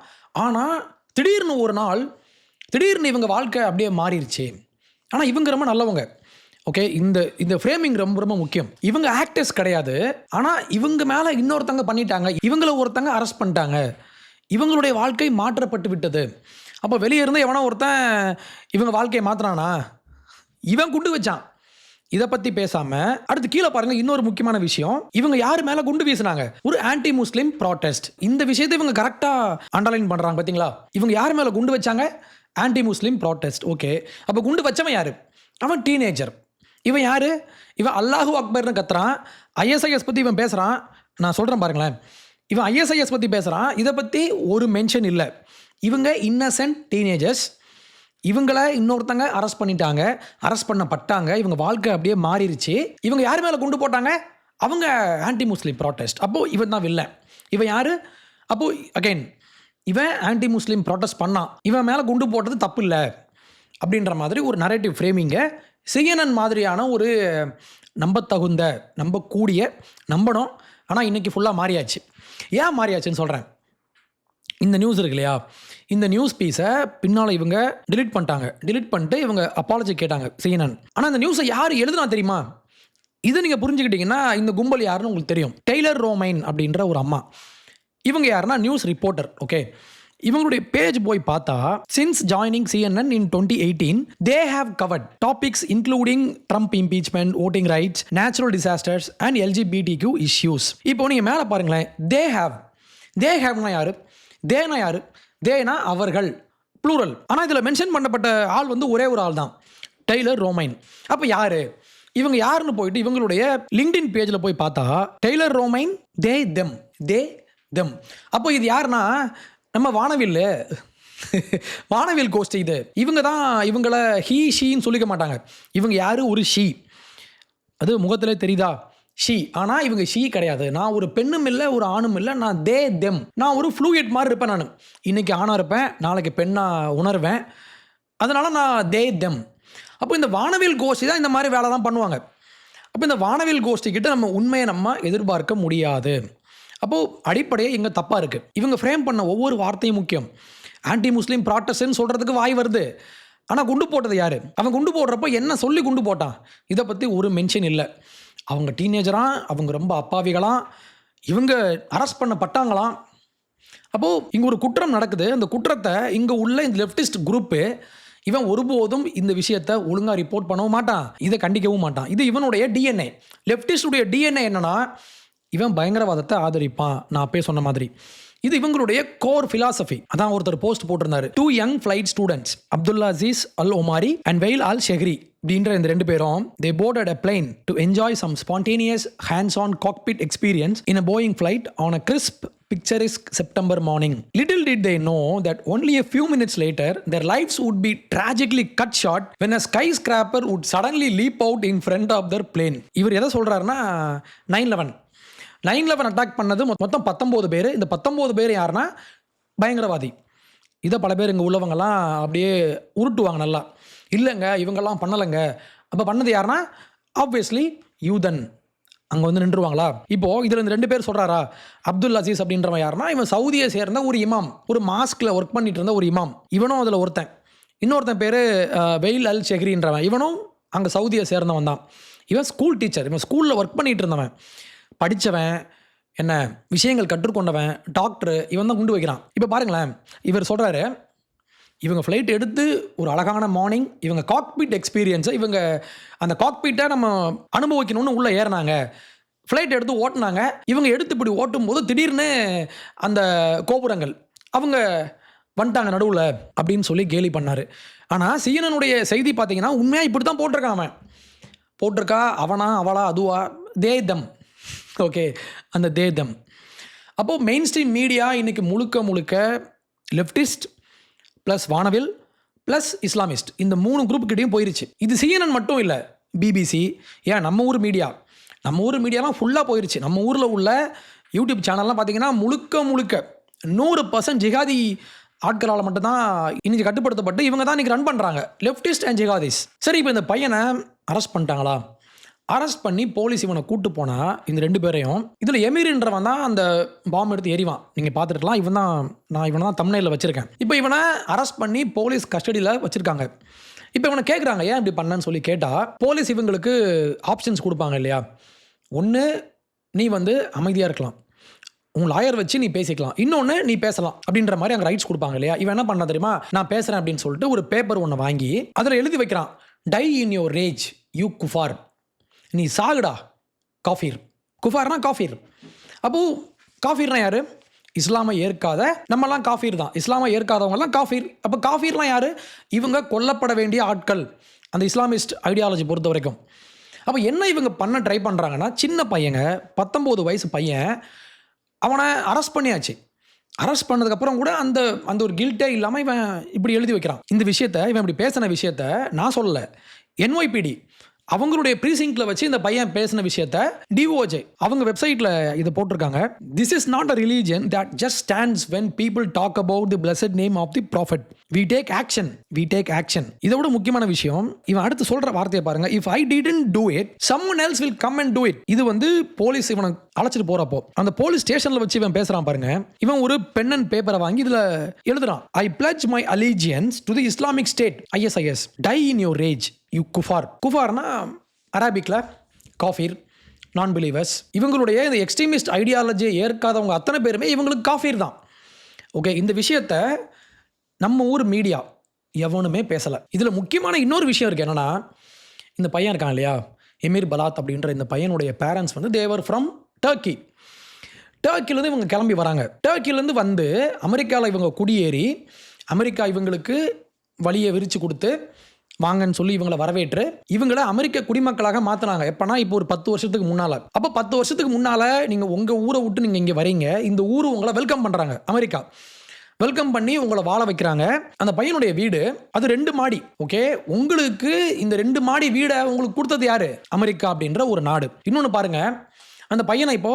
ஆனால் திடீர்னு ஒரு நாள் திடீர்னு இவங்க வாழ்க்கை அப்படியே மாறிடுச்சு. ஆனால் இவங்க ரொம்ப நல்லவங்க. ஓகே, இந்த ஃப்ரேமிங் ரொம்ப ரொம்ப முக்கியம். இவங்க ஆக்டர்ஸ் கிடையாது, ஆனால் இவங்க மேலே இன்னொருத்தங்க பண்ணிட்டாங்க, இவங்கள ஒருத்தங்க அரெஸ்ட் பண்ணிட்டாங்க, இவங்களுடைய வாழ்க்கை மாற்றப்பட்டு விட்டது. அப்போ வெளியே இருந்து எவனோ ஒருத்தன் இவங்க வாழ்க்கையை மாற்றினானா? இவன் குண்டு வச்சான். இதை பற்றி பேசாமல் அடுத்து கீழே பாருங்கள், இன்னொரு முக்கியமான விஷயம். இவங்க யார் மேலே குண்டு வீசினாங்க? ஒரு ஆன்டி முஸ்லீம் ப்ராட்டஸ்ட். இந்த விஷயத்தை இவங்க கரெக்டாக அண்டர்லைன் பண்ணுறாங்க பார்த்தீங்களா? இவங்க யார் மேலே குண்டு வச்சாங்க? ஆன்டி முஸ்லீம் ப்ராட்டஸ்ட். ஓகே, அப்போ குண்டு வச்சவன் யார்? அவன் டீனேஜர். இவன் யார்? இவன் அல்லாஹு அக்பர்னு கத்துறான். ஐஎஸ்ஐஎஸ் பற்றி இவன் பேசுகிறான். நான் சொல்கிறேன் பாருங்களேன், இவன் ஐஎஸ்ஐஎஸ் பற்றி பேசுகிறான், இதை பற்றி ஒரு மென்ஷன் இல்லை. இவங்க இன்னசென்ட் டீனேஜர்ஸ், இவங்கள இன்னொருத்தங்க அரெஸ்ட் பண்ணிட்டாங்க, அரெஸ்ட் பண்ணப்பட்டாங்க, இவங்க வாழ்க்கை அப்படியே மாறிடுச்சு. இவங்க யார் மேலே குண்டு போட்டாங்க? அவங்க ஆன்டி முஸ்லீம் ப்ராட்டஸ்ட். அப்போது இவன் தான் வில்லன். இவன் யார்? அப்போது அகைன் இவன் ஆன்டி முஸ்லீம் ப்ராட்டஸ்ட் பண்ணான், இவன் மேலே குண்டு போட்டது தப்பு இல்லை அப்படின்ற மாதிரி ஒரு நரேட்டிவ் ஃப்ரேமிங்கை CNN மாதிரியான ஒரு நம்பத்தகுந்த, நம்பக்கூடிய, நம்பணும். ஆனால் இன்றைக்கி ஃபுல்லாக மாறியாச்சு. ஏன் மாறியாச்சுன்னு சொல்கிறேன். இந்த நியூஸ் இருக்கு இல்லையா, இந்த நியூஸ் பீஸை பின்னால் இவங்க டிலீட் பண்ணிட்டாங்க. டிலீட் பண்ணிட்டு இவங்க அப்பாலஜி கேட்டாங்க CNN. ஆனால் இந்த நியூஸை யார் எழுதுனா தெரியுமா? இதை நீங்கள் புரிஞ்சுக்கிட்டீங்கன்னா இந்த கும்பல் யாருன்னு உங்களுக்கு தெரியும். டெய்லர் ரோமைன் அப்படின்ற ஒரு அம்மா. இவங்க யாருன்னா நியூஸ் ரிப்போர்ட்டர். ஓகே, இவங்களுடைய பேஜ் போய் பார்த்தா, since joining CNN in 2018 they have covered topics including Trump impeachment, voting rights, natural disasters and LGBTQ issues. இப்போ நீங்கள் மேலே பாருங்களேன், they haveனா யாரு? தேனா யாரு? தேனா அவர்கள், ப்ளூரல். ஆனால் இதில் மென்ஷன் பண்ணப்பட்ட ஆள் வந்து ஒரே ஒரு ஆள் தான், டெய்லர் ரோமைன். அப்போ யார் இவங்க? யாருன்னு போயிட்டு இவங்களுடைய லிங்க்டின் பேஜில் போய் பார்த்தா, டெய்லர் ரோமைன் தே தெம். அப்போ இது யாருன்னா நம்ம வானவில் கோஷ்டி. இது இவங்க தான். இவங்களை ஹீ ஷீன்னு சொல்லிக்க மாட்டாங்க. இவங்க யார்? ஒரு ஷீ. அது முகத்திலே தெரியுதா? ஷீ. ஆனால் இவங்க ஷீ கிடையாது. நான் ஒரு பெண்ணும் இல்லை, ஒரு ஆணும் இல்லை, நான் தே தெம். நான் ஒரு ஃப்ளூயிட் மாதிரி இருப்பேன். நான் இன்றைக்கி ஆணாக இருப்பேன், நாளைக்கு பெண்ணாக உணர்வேன். அதனால் நான் தே தெம். அப்போ இந்த வானவில் கோஷ்டி தான் இந்த மாதிரி வேலை தான் பண்ணுவாங்க. அப்போ இந்த வானவில் கோஷ்டிக்கிட்ட நம்ம உண்மையை நம்ம எதிர்பார்க்க முடியாது. அப்போது அடிப்படையே இங்கே தப்பாக இருக்குது. இவங்க ஃப்ரேம் பண்ண ஒவ்வொரு வார்த்தையும் முக்கியம். ஆன்டி முஸ்லீம் ப்ராட்டஸ்ட்னு சொல்கிறதுக்கு வாய் வருது, ஆனால் குண்டு போட்டது யார்? அவன் குண்டு போடுறப்போ என்ன சொல்லி குண்டு போட்டான்? இதை பற்றி ஒரு மென்ஷன் இல்லை. அவங்க டீனேஜராக, அவங்க ரொம்ப அப்பாவிகளாம், இவங்க அரெஸ்ட் பண்ணப்பட்டாங்களாம். அப்போது இங்கே ஒரு குற்றம் நடக்குது. அந்த குற்றத்தை இங்கே உள்ள இந்த லெஃப்டிஸ்ட் குரூப்பு இவன் ஒருபோதும் இந்த விஷயத்தை ஒழுங்காக ரிப்போர்ட் பண்ணவும் மாட்டான், இதை கண்டிக்கவும் மாட்டான். இது இவனுடைய DNA. லெஃப்டிஸ்டுடைய DNA என்னன்னா, இவன் பயங்கரவாதத்தை ஆதரிப்பான். நான் அப்பயே சொன்ன மாதிரி இது இவங்களுடைய கோர் ஃபிலாசபி. அதான் ஒருத்தர் போஸ்ட் போட்டிருந்தாரு, 2 young flight students, Abdullah Aziz al Omari and Wail al ஷெஹ்ரி அப்படின்ற இந்த 2 பேரும், they boarded a plane to enjoy some spontaneous hands-on cockpit experience in a Boeing flight on a crisp, picturesque September morning. Little did they know that only a few minutes later their lives would be tragically cut short when a skyscraper would suddenly leap out in front of their plane. இவர் எதை சொல்றாருன்னா 9/11 attack பண்ணது மொத்தம் 19 பேர். இந்த 19 பேர் யாருன்னா பயங்கரவாதி. இதை பல பேர் இங்கே உள்ளவங்கெல்லாம் அப்படியே உருட்டுவாங்க நல்லா. இல்லைங்க இவங்கெல்லாம் பண்ணலைங்க. அப்போ பண்ணது யாருன்னா ஆப்வியஸ்லி யூதன். அங்கே வந்து நின்றுவாங்களா? இப்போது இதில் இந்த 2 பேர் சொல்கிறாரா? அப்துல் அசீஸ் அப்படின்றவன் யாருன்னா இவன் சவுதியை சேர்ந்த ஒரு இமாம், ஒரு மாஸ்கில் ஒர்க் பண்ணிட்டு இருந்த ஒரு இமாம். இவனும் அதில் ஒருத்தன். இன்னொருத்தன் பேர் வெயில் அல் ஷெஹ்ரின்றவன். இவனும் அங்கே சவுதியை சேர்ந்தவன் தான். இவன் ஸ்கூல் டீச்சர். இவன் ஸ்கூலில் ஒர்க் பண்ணிகிட்டு இருந்தவன், படித்தவன், என்ன விஷயங்கள் கற்றுக்கொண்டவன், டாக்டரு. இவன் தான் குண்டு வைக்கிறான். இப்போ பாருங்களேன், இவர் சொல்கிறாரு, இவங்க ஃப்ளைட் எடுத்து ஒரு அழகான மார்னிங், இவங்க காக்பீட் எக்ஸ்பீரியன்ஸை, இவங்க அந்த காக்பீட்டை நம்ம அனுபவிக்கணும்னு உள்ளே ஏறினாங்க, ஃப்ளைட் எடுத்து ஓட்டினாங்க. இவங்க எடுத்து இப்படி ஓட்டும்போது திடீர்னு அந்த கோபுரங்கள் அவங்க வந்துட்டாங்க நடுவில் அப்படின்னு சொல்லி கேலி பண்ணார். ஆனால் CNN செய்தி பார்த்தீங்கன்னா உண்மையாக இப்படி தான் போட்டிருக்கான். அவன் போட்டிருக்கா, அவனா அவளா அதுவா, தேதம். ஓகே, அந்த தேதம். அப்போது மெயின் ஸ்ட்ரீம் மீடியா இன்றைக்கி முழுக்க லெஃப்டிஸ்ட் ப்ளஸ் வானவில் ப்ளஸ் இஸ்லாமிஸ்ட், இந்த 3 குரூப்புக்கிட்டையும் போயிருச்சு. இது CNN மட்டும் இல்லை, BBC, ஏன் நம்ம ஊர் மீடியா நம்ம ஊர் மீடியாலாம் ஃபுல்லாக போயிருச்சு. நம்ம ஊரில் உள்ள யூடியூப் சேனல்லாம் பார்த்தீங்கன்னா முழுக்க 100% ஜிகாதி ஆட்களால் மட்டும்தான் இன்னைக்கு கட்டுப்படுத்தப்பட்டு இவங்க தான் இன்றைக்கி ரன் பண்ணுறாங்க, லெஃப்டிஸ்ட் அண்ட் ஜிகாதிஸ். சரி, இப்போ இந்த பையனை அரெஸ்ட் பண்ணிட்டாங்களா? அரெஸ்ட் பண்ணி போலீஸ் இவனை கூட்டு போனால் இந்த 2 பேரையும், இதில் எமீர்ன்றவன் தான் அந்த பாம்பு எடுத்து எறிவான். நீங்கள் பார்த்துருக்கலாம். இவனை தான் தம்ப்நெயில்ல வச்சுருக்கேன். இப்போ இவனை அரெஸ்ட் பண்ணி போலீஸ் கஸ்டடியில் வச்சுருக்காங்க. இப்போ இவனை கேட்குறாங்க, ஏன் இப்படி பண்ணன்னு சொல்லி கேட்டால், போலீஸ் இவங்களுக்கு ஆப்ஷன்ஸ் கொடுப்பாங்க இல்லையா? ஒன்று, நீ அமைதியாக இருக்கலாம், உன் லாயர் வச்சு நீ பேசிக்கலாம். இன்னொன்று, நீ பேசலாம் அப்படின்ற மாதிரி அங்கே ரைட்ஸ் கொடுப்பாங்க இல்லையா? இவன் என்ன பண்ண தெரியுமா? நான் பேசுகிறேன் அப்படின்னு சொல்லிட்டு ஒரு பேப்பர் ஒன்று வாங்கி அதில் எழுதி வைக்கிறான், die in your rage you குஃபார். நீ சாகுடா காஃபீர். குஃபார்னா காஃபீர். அப்போது காஃபீர்னா யார்? இஸ்லாமை ஏற்காத நம்மலாம் காஃபீர் தான். இஸ்லாமை ஏற்காதவங்கலாம் காஃபீர். அப்போ காஃபீர்லாம் யார்? இவங்க கொல்லப்பட வேண்டிய ஆட்கள், அந்த இஸ்லாமிஸ்ட் ஐடியாலஜி பொறுத்த வரைக்கும். அப்போ என்ன இவங்க பண்ண ட்ரை பண்ணுறாங்கன்னா, சின்ன பையங்க, 19 வயசு பையன், அவனை அரெஸ்ட் பண்ணியாச்சு. அரெஸ்ட் பண்ணதுக்கப்புறம் கூட அந்த ஒரு கில்ட்டே இல்லாமல் இவன் இப்படி எழுதி வைக்கிறான். இந்த விஷயத்தை, இவன் இப்படி பேசின விஷயத்த நான் சொல்லலை, NYPD அவங்களுடைய ப்ரீசிங்க்ல வச்சு இந்த பையன் பேசின விஷயத்த DOJ அவங்க வெப்சைட்டில் இதை போட்டிருக்காங்க. This is not a religion that just stands when people talk about the blessed name of the prophet. We take action. இதை விட முக்கியமான விஷயம், இவன் அடுத்து சொல்ற வார்த்தையை பாருங்க, if I didn't do it someone else will come and do it. இது போலீஸ் இவனை அழைச்சிட்டு போறப்போ அந்த போலீஸ் ஸ்டேஷன்ல வச்சு இவன் பேசுறான் பாருங்க. இவன் ஒரு பென் அண்ட் பேப்பரை வாங்கி இதுல எழுதுறான், I pledge my allegiance to the Islamic State ISIS. Die in your rage you குஃபார். குஃபார்னா அரபிக்ல காஃபீர், நான் பிலீவர்ஸ். இவங்களுடைய இந்த எக்ஸ்ட்ரீமிஸ்ட் ஐடியாலஜியை ஏற்காதவங்க அத்தனை பேருமே இவங்களுக்கு காஃபீர் தான். ஓகே, இந்த விஷயத்த நம்ம ஊர் மீடியா எவனுமே பேசலை. இதில் முக்கியமான இன்னொரு விஷயம் இருக்குது. என்னென்னா, இந்த பையன் இருக்கான் இல்லையா, எமீர் பலாத் அப்படின்ற இந்த பையனுடைய பேரண்ட்ஸ் தேவர் ஃப்ரம் டர்க்கி. டர்க்கிலேருந்து இவங்க கிளம்பி வராங்க. டர்க்கிலேருந்து அமெரிக்காவில் இவங்க குடியேறி, அமெரிக்கா இவங்களுக்கு வழியை விரித்து கொடுத்து வாங்கன்னு சொல்லி இவங்களை வரவேற்று இவங்களை அமெரிக்க குடிமக்களாக மாற்றினாங்க. எப்போனா, இப்போ ஒரு 10 வருஷத்துக்கு முன்னால். அப்போ 10 வருஷத்துக்கு முன்னால் நீங்கள் உங்கள் ஊரை விட்டு நீங்கள் இங்கே வரீங்க, இந்த ஊர் உங்களை வெல்கம் பண்ணுறாங்க. அமெரிக்கா வெல்கம் பண்ணி உங்களை வாழ வைக்கிறாங்க. அந்த பையனுடைய வீடு அது 2 மாடி. ஓகே, உங்களுக்கு இந்த 2 மாடி வீடை உங்களுக்கு கொடுத்தது யாரு? அமெரிக்கா அப்படின்ற ஒரு நாடு. இன்னொன்று பாருங்க, அந்த பையனை இப்போ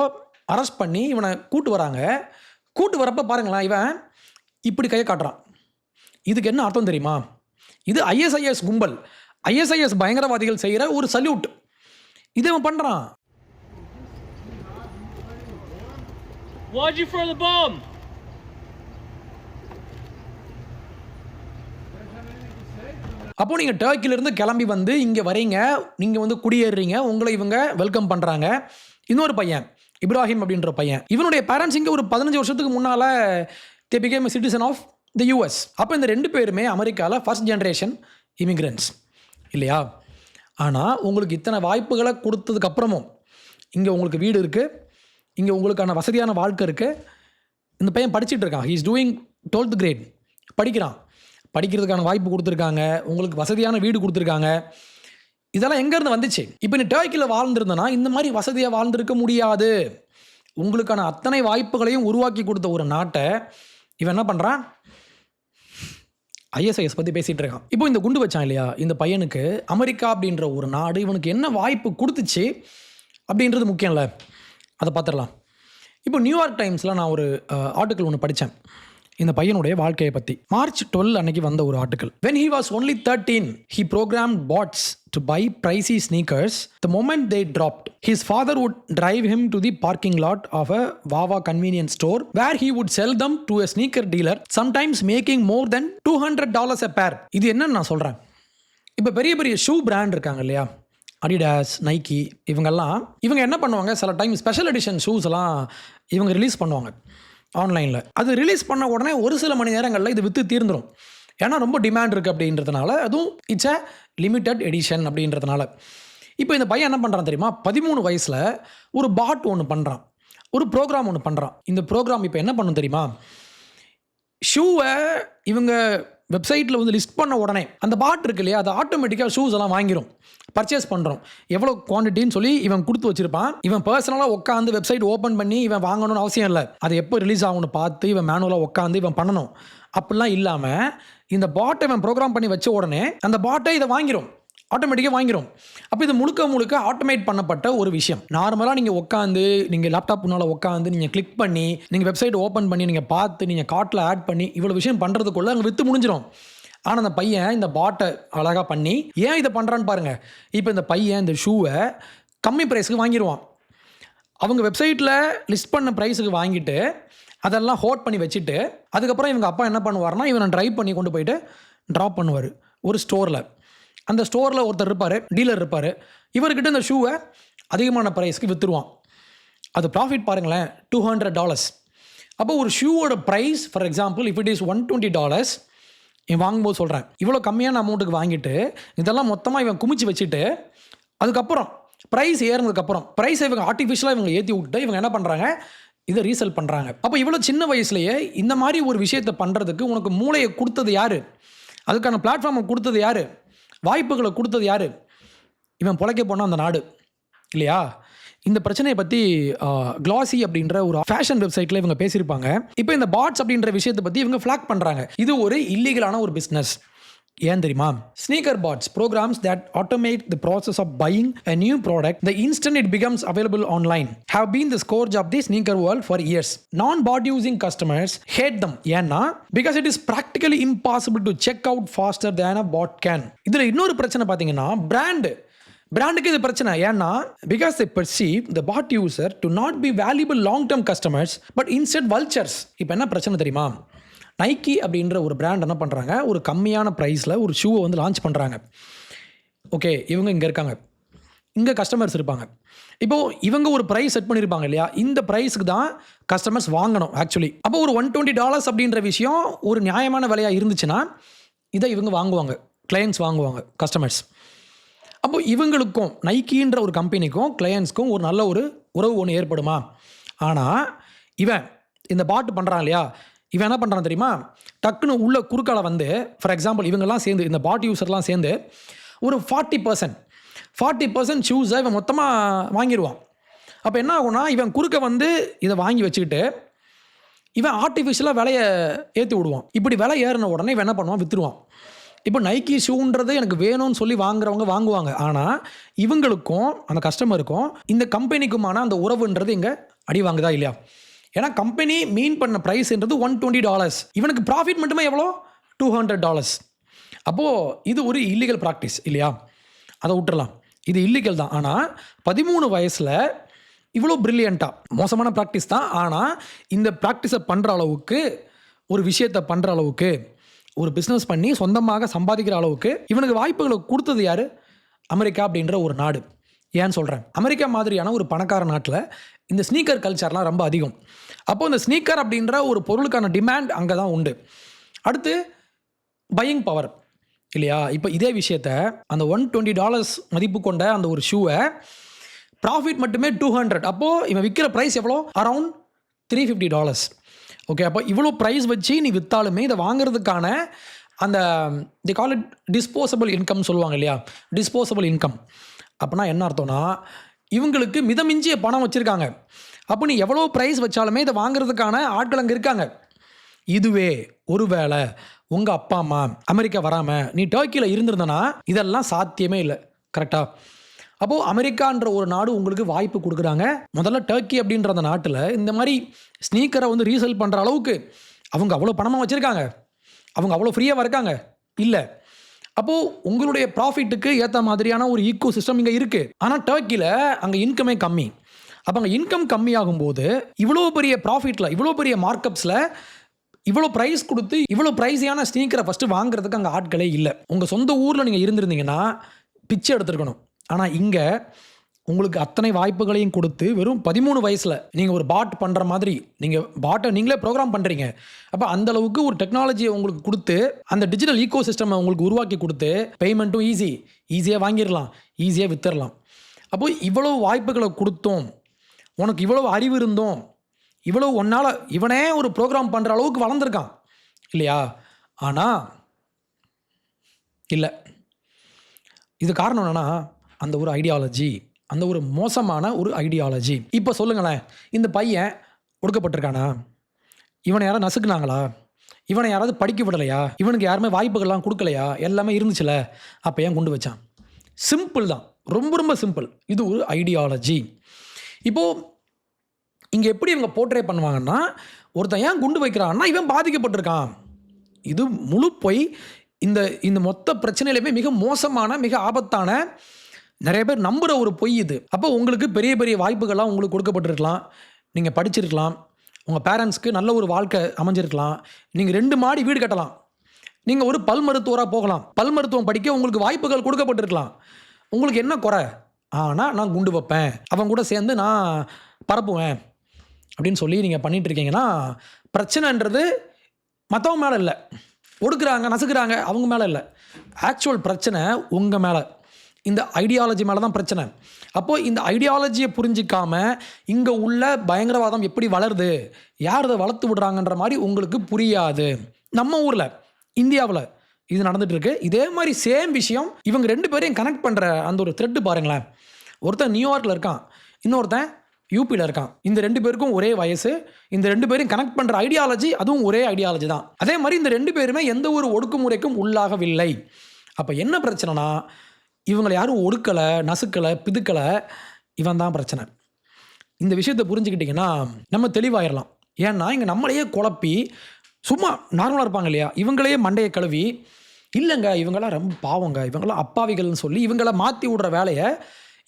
அரெஸ்ட் பண்ணி இவனை கூட்டு வராங்க. கூட்டு வரப்ப பாருங்களேன், இவன் இப்படி கையை காட்டுறான். இதுக்கு என்ன அர்த்தம் தெரியுமா? இது ISIS கும்பல், ISIS பயங்கரவாதிகள் செய்கிற ஒரு சல்யூட். இதை அவன் பண்றான். Why'd you throw the bomb? அப்போ நீங்கள் டர்க்கிலிருந்து கிளம்பி இங்கே வரீங்க, நீங்கள் குடியேறுறீங்க, உங்களை இவங்க வெல்கம் பண்ணுறாங்க. இன்னொரு பையன் இப்ராஹிம் அப்படின்ற பையன், இவனுடைய பேரண்ட்ஸ் இங்கே ஒரு 15 வருஷத்துக்கு முன்னால் they became a citizen of the US. அப்போ இந்த 2 பேருமே அமெரிக்காவில் ஃபர்ஸ்ட் ஜென்ரேஷன் இமிக்ரெண்ட்ஸ் இல்லையா? ஆனால் உங்களுக்கு இத்தனை வாய்ப்புகளை கொடுத்ததுக்கப்புறமும் இங்கே உங்களுக்கு வீடு இருக்குது, இங்கே உங்களுக்கான வசதியான வாழ்க்கை இருக்குது. இந்த பையன் படிச்சுட்டு இருக்கான், he is doing 12th grade, படிக்கிறான். படிக்கிறதுக்கான வாய்ப்பு கொடுத்துருக்காங்க, உங்களுக்கு வசதியான வீடு கொடுத்துருக்காங்க. இதெல்லாம் எங்கேருந்து வந்துச்சு? இப்போ நீ டர்க்கியில் வாழ்ந்துருந்தனா இந்த மாதிரி வசதியாக வாழ்ந்துருக்க முடியாது. உங்களுக்கான அத்தனை வாய்ப்புகளையும் உருவாக்கி கொடுத்த ஒரு நாட்டை இவன் என்ன பண்ணுறான்? ISIS பற்றி பேசிகிட்டு இருக்கான். இப்போ இந்த குண்டு வச்சான் இல்லையா, இந்த பையனுக்கு அமெரிக்கா அப்படின்ற ஒரு நாடு இவனுக்கு என்ன வாய்ப்பு கொடுத்துச்சு அப்படின்றது முக்கியம் இல்லை. அதை பார்த்துடலாம். இப்போ நியூயார்க் டைம்ஸில் நான் ஒரு ஆர்டிக்கல் ஒன்று படித்தேன் இந்த பையனுடைய வாழ்க்கையை பற்றி. March 12 அன்னைக்கு வந்த ஒரு article. When he was only 13, he programmed bots to buy pricey sneakers. The moment they dropped, his father would drive him to the parking lot of a Wawa convenience store where he would sell them to a sneaker dealer, sometimes making more than $200 a pair. இது என்னன்னு நான் சொல்கிறேன். இப்போ பெரிய பெரிய shoe brand இருக்காங்க இல்லையா, Adidas, Nike, இவங்க என்ன பண்ணுவாங்க, சில டைம் ஸ்பெஷல் எடிஷன் ஷூஸ் எல்லாம் இவங்க ரிலீஸ் பண்ணுவாங்க ஆன்லைனில். அது ரிலீஸ் பண்ண உடனே ஒரு சில மணி நேரங்களில் இது விற்று தீர்ந்துடும். ஏன்னா ரொம்ப டிமாண்ட் இருக்குது அப்படின்றதுனால, அதுவும் இட்ஸ் அ லிமிட்டட் எடிஷன் அப்படின்றதுனால. இப்போ இந்த பையன் என்ன பண்ணுறான் தெரியுமா, 13 வயசில் ஒரு பாட் ஒன்று பண்ணுறான், ஒரு ப்ரோக்ராம் ஒன்று பண்ணுறான். இந்த ப்ரோக்ராம் இப்போ என்ன பண்ணும் தெரியுமா, ஷூவை இவங்க வெப்சைட்டில் லிஸ்ட் பண்ண உடனே அந்த பாட் இருக்கு இல்லையா, அது ஆட்டோமேட்டிக்காக ஷூஸ் எல்லாம் வாங்கிடும். பர்ச்சேஸ் பண்ணுறோம், எவ்வளோ குவான்டிட்டின்னு சொல்லி இவன் கொடுத்து வச்சிருப்பான். இவன் பர்சனலாக உட்காந்து வெப்சைட் ஓப்பன் பண்ணி இவன் வாங்கணும்னு அவசியம் இல்லை. அது எப்போ ரிலீஸ் ஆகும்னு பார்த்து இவன் மேனுவலாக உட்காந்து இவன் பண்ணணும். அப்படிலாம் இல்லாமல் இந்த பாட்டை இவன் ப்ரோக்ராம் பண்ணி வச்ச உடனே அந்த பாட்டை இதை வாங்கிடும். ஆட்டோமேட்டிக்காக வாங்கிரும். அப்போ இது முழுக்க முழுக்க ஆட்டோமேட் பண்ணப்பட்ட ஒரு விஷயம். நார்மலாக நீங்கள் உட்காந்து, நீங்கள் லேப்டாப் முன்னால் உட்காந்து, நீங்கள் கிளிக் பண்ணி, நீங்கள் வெப்சைட் ஓப்பன் பண்ணி, நீங்கள் பார்த்து, நீங்கள் கார்ட்டில் ஆட் பண்ணி, இவ்வளோ விஷயம் பண்ணுறதுக்குள்ளே அங்கே விற்று முடிஞ்சிடும். ஆனால் அந்த பையன் இந்த பாட்டை அழகாக பண்ணி ஏன் இதை பண்ணுறான்னு பாருங்கள். இப்போ இந்த பையன் இந்த ஷூவை கம்மி ப்ரைஸுக்கு வாங்கிடுவான். அவங்க வெப்சைட்டில் லிஸ்ட் பண்ண ப்ரைஸுக்கு வாங்கிட்டு அதெல்லாம் ஹோல்ட் பண்ணி வச்சுட்டு, அதுக்கப்புறம் இவங்க அப்பா என்ன பண்ணுவார்னா, இவனை ட்ரைவ் பண்ணி கொண்டு போயிட்டு ட்ராப் பண்ணுவார் ஒரு ஸ்டோரில். அந்த ஸ்டோரில் ஒருத்தர் இருப்பார், டீலர் இருப்பார். இவர்கிட்ட இந்த ஷூவை அதிகமான ப்ரைஸ்க்கு விற்றுருவான். அது ப்ராஃபிட் பாருங்களேன், $200. அப்போ ஒரு ஷூவோட price for example if it is $120, இவன் வாங்கும்போது சொல்கிறேன், இவ்வளோ கம்மியான அமௌண்ட்டுக்கு வாங்கிட்டு இதெல்லாம் மொத்தமாக இவன் குமிச்சு வச்சுட்டு, அதுக்கப்புறம் ப்ரைஸ் ஏறினதுக்கப்புறம் ப்ரைஸை இவங்க ஆர்டிஃபிஷியலாக இவங்க ஏற்றி விட்டு இவங்க என்ன பண்ணுறாங்க, இதை ரீசெல் பண்ணுறாங்க. அப்போ இவ்வளோ சின்ன வயசுலேயே இந்த மாதிரி ஒரு விஷயத்தை பண்ணுறதுக்கு உனக்கு மூளையை கொடுத்தது யார்? அதுக்கான பிளாட்ஃபார்மை கொடுத்தது யார்? வாய்ப்புகளை கொடுத்தது யார்? இவன் பொழைக்க போனால் அந்த நாடு இல்லையா? இந்த பிரச்சனையை பற்றி க்ளாசி அப்படின்ற ஒரு ஃபேஷன் வெப்சைட்டில் இவங்க பேசியிருப்பாங்க. இப்போ இந்த பாட்ஸ் அப்படின்ற விஷயத்தை பற்றி இவங்க ஃப்ளாக் பண்ணுறாங்க. இது ஒரு இல்லீகலான ஒரு பிஸ்னஸ். ஏன் தெரியுமா? Sneaker bots programs that automate the process of buying a new product the instant it becomes available online have been the scourge of the sneaker world for years. Non-bot using customers hate them. ஏன்னா because it is practically impossible to check out faster than a bot can. இதில் இன்னொரு பிரச்சனை பார்த்தீங்கன்னா பிராண்டுக்கு இது பிரச்சனை. ஏன்னா because they perceive the bot user to not be valuable long-term customers but instead vultures. இப்போ என்ன பிரச்சனை தெரியுமா? நைக்கி அப்படின்ற ஒரு பிராண்ட் என்ன பண்ணுறாங்க, ஒரு கம்மியான ப்ரைஸில் ஒரு ஷூவை வந்து லான்ச் பண்ணுறாங்க. ஓகே, இவங்க இங்கே இருக்காங்க, இங்கே கஸ்டமர்ஸ் இருப்பாங்க. இப்போது இவங்க ஒரு ப்ரைஸ் செட் பண்ணியிருப்பாங்க இல்லையா? இந்த ப்ரைஸுக்கு தான் கஸ்டமர்ஸ் வாங்கணும் ஆக்சுவலி. அப்போ ஒரு $120 அப்படின்ற விஷயம் ஒரு நியாயமான விலையாக இருந்துச்சுன்னா இதை இவங்க வாங்குவாங்க, கிளையண்ட்ஸ் வாங்குவாங்க, கஸ்டமர்ஸ். அப்போ இவங்களுக்கும் நைக்கின்ற ஒரு கம்பெனிக்கும் கிளையண்ட்ஸ்க்கும் ஒரு நல்ல ஒரு உறவு ஒன்று ஏற்படுமா? ஆனால் இவன் இந்த பாட்டு பண்ணுறான் இல்லையா, இவன் என்ன பண்ணுறான் தெரியுமா? டக்குன்னு உள்ள குறுக்கால வந்து ஃபார் எக்ஸாம்பிள் இவங்கெல்லாம் சேர்ந்து, இந்த பாட் யூஸர்லாம் சேர்ந்து ஒரு 40% ஷூஸை இவன் மொத்தமாக வாங்கிடுவான். அப்போ என்ன ஆகும்னா, இவன் குறுக்க வந்து இதை வாங்கி வச்சுக்கிட்டு இவன் ஆர்டிஃபிஷியலாக விலையை ஏற்றி விடுவான். இப்படி விலை ஏறின உடனே இவன் என்ன பண்ணுவான், விற்றுருவான். இப்போ நைக்கி ஷூன்றது எனக்கு வேணும்னு சொல்லி வாங்குறவங்க வாங்குவாங்க. ஆனால் இவங்களுக்கும் அந்த கஸ்டமருக்கும் இந்த கம்பெனிக்குமான அந்த உறவுன்றது இங்கே அடி வாங்குதா இல்லையா? ஏன்னா கம்பெனி மீன் பண்ண ப்ரைஸ்ன்றது $120, இவனுக்கு ப்ராஃபிட் மட்டுமே எவ்வளோ, $200. அப்போது இது ஒரு இல்லீகல் ப்ராக்டிஸ் இல்லையா? அதை விட்டுறலாம், இது இல்லீகல் தான். ஆனால் 13 வயசில் இவ்வளோ ப்ரில்லியண்ட்டாக, மோசமான ப்ராக்டிஸ் தான், ஆனால் இந்த ப்ராக்டிஸை பண்ணுற அளவுக்கு, ஒரு விஷயத்தை பண்ணுற அளவுக்கு, ஒரு பிஸ்னஸ் பண்ணி சொந்தமாக சம்பாதிக்கிற அளவுக்கு இவனுக்கு வாய்ப்புகளை கொடுத்தது யார்? அமெரிக்கா அப்படின்ற ஒரு நாடு. ஏன்னு சொல்கிறேன், அமெரிக்கா மாதிரியான ஒரு பணக்கார நாட்டில் இந்த ஸ்னீக்கர் கல்ச்சர்லாம் ரொம்ப அதிகம். அப்போது இந்த ஸ்னீக்கர் அப்படின்ற ஒரு பொருளுக்கான டிமாண்ட் அங்கே தான் உண்டு. அடுத்து பையிங் பவர் இல்லையா? இப்போ இதே விஷயத்த அந்த $120 மதிப்பு கொண்ட அந்த ஒரு ஷூவை ப்ராஃபிட் மட்டுமே $200. அப்போது இவன் விற்கிற ப்ரைஸ் எவ்வளோ? அரவுண்ட் $350. ஓகே, அப்போ இவ்வளோ ப்ரைஸ் வச்சு நீ விற்றாலுமே இதை வாங்குறதுக்கான அந்த தி கால் இட் டிஸ்போசபிள் இன்கம் சொல்லுவாங்க இல்லையா? டிஸ்போசபிள் இன்கம் அப்படின்னா என்ன அர்த்தம்னா, இவங்களுக்கு மிதமிஞ்சிய பணம் வச்சுருக்காங்க. அப்போ நீ எவ்வளோ ப்ரைஸ் வச்சாலுமே இதை வாங்குறதுக்கான ஆட்கள் அங்கே இருக்காங்க. இதுவே ஒருவேளை உங்கள் அப்பா அம்மா அமெரிக்கா வராமல் நீ டர்க்கியில் இருந்திருந்தனா இதெல்லாம் சாத்தியமே இல்லை. கரெக்டாக? அப்போது அமெரிக்கான்ற ஒரு நாடு உங்களுக்கு வாய்ப்பு கொடுக்குறாங்க. முதல்ல டர்க்கி அப்படின்ற அந்த நாட்டில் இந்த மாதிரி ஸ்னீக்கரை வந்து ரீசெல் பண்ணுற அளவுக்கு அவங்க அவ்வளோ பணமாக வச்சுருக்காங்க, அவங்க அவ்வளோ ஃப்ரீயாக இருக்காங்க இல்லை. அப்போது உங்களுடைய ப்ராஃபிட்டுக்கு ஏற்ற மாதிரியான ஒரு ஈக்கோ சிஸ்டம் இங்கே இருக்குது. ஆனால் டர்க்கியில் அங்கே இன்கமே கம்மி. அப்போ அங்கே இன்கம் கம்மியாகும்போது இவ்வளோ பெரிய ப்ராஃபிட்டில், இவ்வளோ பெரிய மார்க்கப்ஸில் இவ்வளோ ப்ரைஸ் கொடுத்து இவ்வளோ ப்ரைஸியான ஸ்னீக்கரை ஃபஸ்ட்டு வாங்குறதுக்கு அங்கே ஆட்களே இல்லை. உங்கள் சொந்த ஊரில் நீங்கள் இருந்திருந்தீங்கன்னா பிச்சை எடுத்துருக்கணும். ஆனால் இங்கே உங்களுக்கு அத்தனை வாய்ப்புகளையும் கொடுத்து வெறும் 13 வயசில் நீங்கள் ஒரு பாட் பண்ணுற மாதிரி, நீங்கள் பாட்டை நீங்களே ப்ரோக்ராம் பண்ணுறீங்க. அப்போ அந்தளவுக்கு ஒரு டெக்னாலஜியை உங்களுக்கு கொடுத்து, அந்த டிஜிட்டல் ஈக்கோ சிஸ்டமை உங்களுக்கு உருவாக்கி கொடுத்து, பேமெண்ட்டும் ஈஸியாக வாங்கிடலாம், ஈஸியாக விற்றுடலாம். அப்போது இவ்வளோ வாய்ப்புகளை கொடுத்தோம், உனக்கு இவ்வளோ அறிவு இருந்தோம், இவ்வளோ ஒன்றால் இவனே ஒரு ப்ரோக்ராம் பண்ணுற அளவுக்கு வளர்ந்துருக்கான் இல்லையா? ஆனால் இல்லை. இது காரணம் என்னென்னா அந்த ஒரு ஐடியாலஜி, அந்த ஒரு மோசமான ஒரு ஐடியாலஜி. இப்போ சொல்லுங்களேன், இந்த பையன் ஒடுக்கப்பட்டிருக்கானா? இவனை யாராவது நசுக்குனாங்களா? இவனை யாராவது படிக்க விடலையா? இவனுக்கு யாருமே வாய்ப்புகள்லாம் கொடுக்கலையா? எல்லாமே இருந்துச்சுல, அப்போ ஏன் கொண்டு வச்சான்? சிம்பிள் தான், ரொம்ப ரொம்ப சிம்பிள். இது ஒரு ஐடியாலஜி. இப்போது இங்கே எப்படி இவங்க போர்ட்ரே பண்ணுவாங்கன்னா, ஒருத்தன் ஏன் குண்டு வைக்கிறான்னா இவன் பாதிக்கப்பட்டிருக்கான். இது முழு பொய். இந்த இந்த மொத்த பிரச்சனையிலுமே மிக மோசமான, மிக ஆபத்தான, நிறைய பேர் நம்புகிற ஒரு பொய் இது. அப்போ உங்களுக்கு பெரிய பெரிய வாய்ப்புகள்லாம் உங்களுக்கு கொடுக்கப்பட்டிருக்கலாம். நீங்கள் படிச்சிருக்கலாம், உங்கள் பேரண்ட்ஸ்க்கு நல்ல ஒரு வாழ்க்கை அமைஞ்சிருக்கலாம், நீங்கள் 2 மாடி வீடு கட்டலாம், நீங்கள் ஒரு பல் மருத்துவராக போகலாம், பல் மருத்துவம் படிக்க உங்களுக்கு வாய்ப்புகள் கொடுக்கப்பட்டிருக்கலாம். உங்களுக்கு என்ன குறை? ஆனால் நான் குண்டு வைப்பேன், அவங்க கூட சேர்ந்து நான் பரப்புவேன் அப்படின்னு சொல்லி நீங்கள் பண்ணிகிட்டு இருக்கீங்கன்னா, பிரச்சனைன்றது மற்றவங்க மேலே இல்லை, ஒடுக்குறாங்க நசுக்கிறாங்க அவங்க மேலே இல்லை. ஆக்சுவல் பிரச்சனை உங்கள் மேலே, இந்த ஐடியாலஜி மேலே தான் பிரச்சனை. அப்போது இந்த ஐடியாலஜியை புரிஞ்சிக்காம இங்கே உள்ள பயங்கரவாதம் எப்படி வளருது, யார் அதை வளர்த்து விடுறாங்கன்ற மாதிரி உங்களுக்கு புரியாது. நம்ம ஊரில் இந்தியாவில் இது நடந்துட்டு இருக்கு. இதே மாதிரி சேம் விஷயம் இவங்க 2 பேரையும் கனெக்ட் பண்ணுற அந்த ஒரு த்ரெட்டு பாருங்களேன். ஒருத்தன் நியூயார்க்கில் இருக்கான், இன்னொருத்தன் யூபியில் இருக்கான். இந்த 2 பேருக்கும் ஒரே வயசு. இந்த 2 பேரையும் கனெக்ட் பண்ணுற ஐடியாலஜி அதுவும் ஒரே ஐடியாலஜி தான். அதே மாதிரி இந்த 2 பேருமே எந்த ஒரு ஒடுக்குமுறைக்கும் உள்ளாகவில்லை. அப்போ என்ன பிரச்சனைனா, இவங்களை யாரும் ஒடுக்கலை, நசுக்கலை, பிதுக்கலை, இவன் தான் பிரச்சனை. இந்த விஷயத்தை புரிஞ்சுக்கிட்டிங்கன்னா நம்ம தெளிவாயிடலாம். ஏன்னா இங்கே நம்மளையே குழப்பி சும்மா நார்மலாக இருப்பாங்க இல்லையா, இவங்களையே மண்டையை கழுவி, இல்லைங்க இவங்களாம் ரொம்ப பாவங்க, இவங்களாம் அப்பாவிகள்னு சொல்லி இவங்கள மாற்றி விடுற வேலையை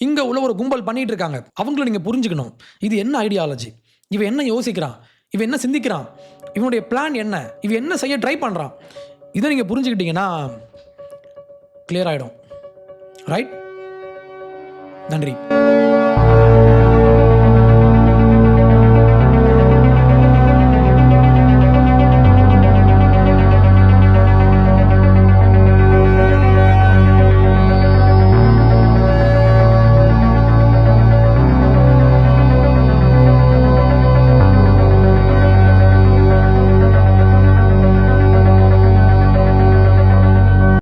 இங்கே உள்ள ஒரு கும்பல் பண்ணிகிட்டு இருக்காங்க. அவங்கள நீங்கள் புரிஞ்சுக்கணும். இது என்ன ஐடியாலஜி, இவன் என்ன யோசிக்கிறான், இவன் என்ன சிந்திக்கிறான், இவனுடைய பிளான் என்ன, இவன் என்ன செய்ய ட்ரை பண்ணுறான், இதை நீங்கள் புரிஞ்சுக்கிட்டிங்கன்னா கிளியர் ஆகிடும். ரைட்? நன்றி.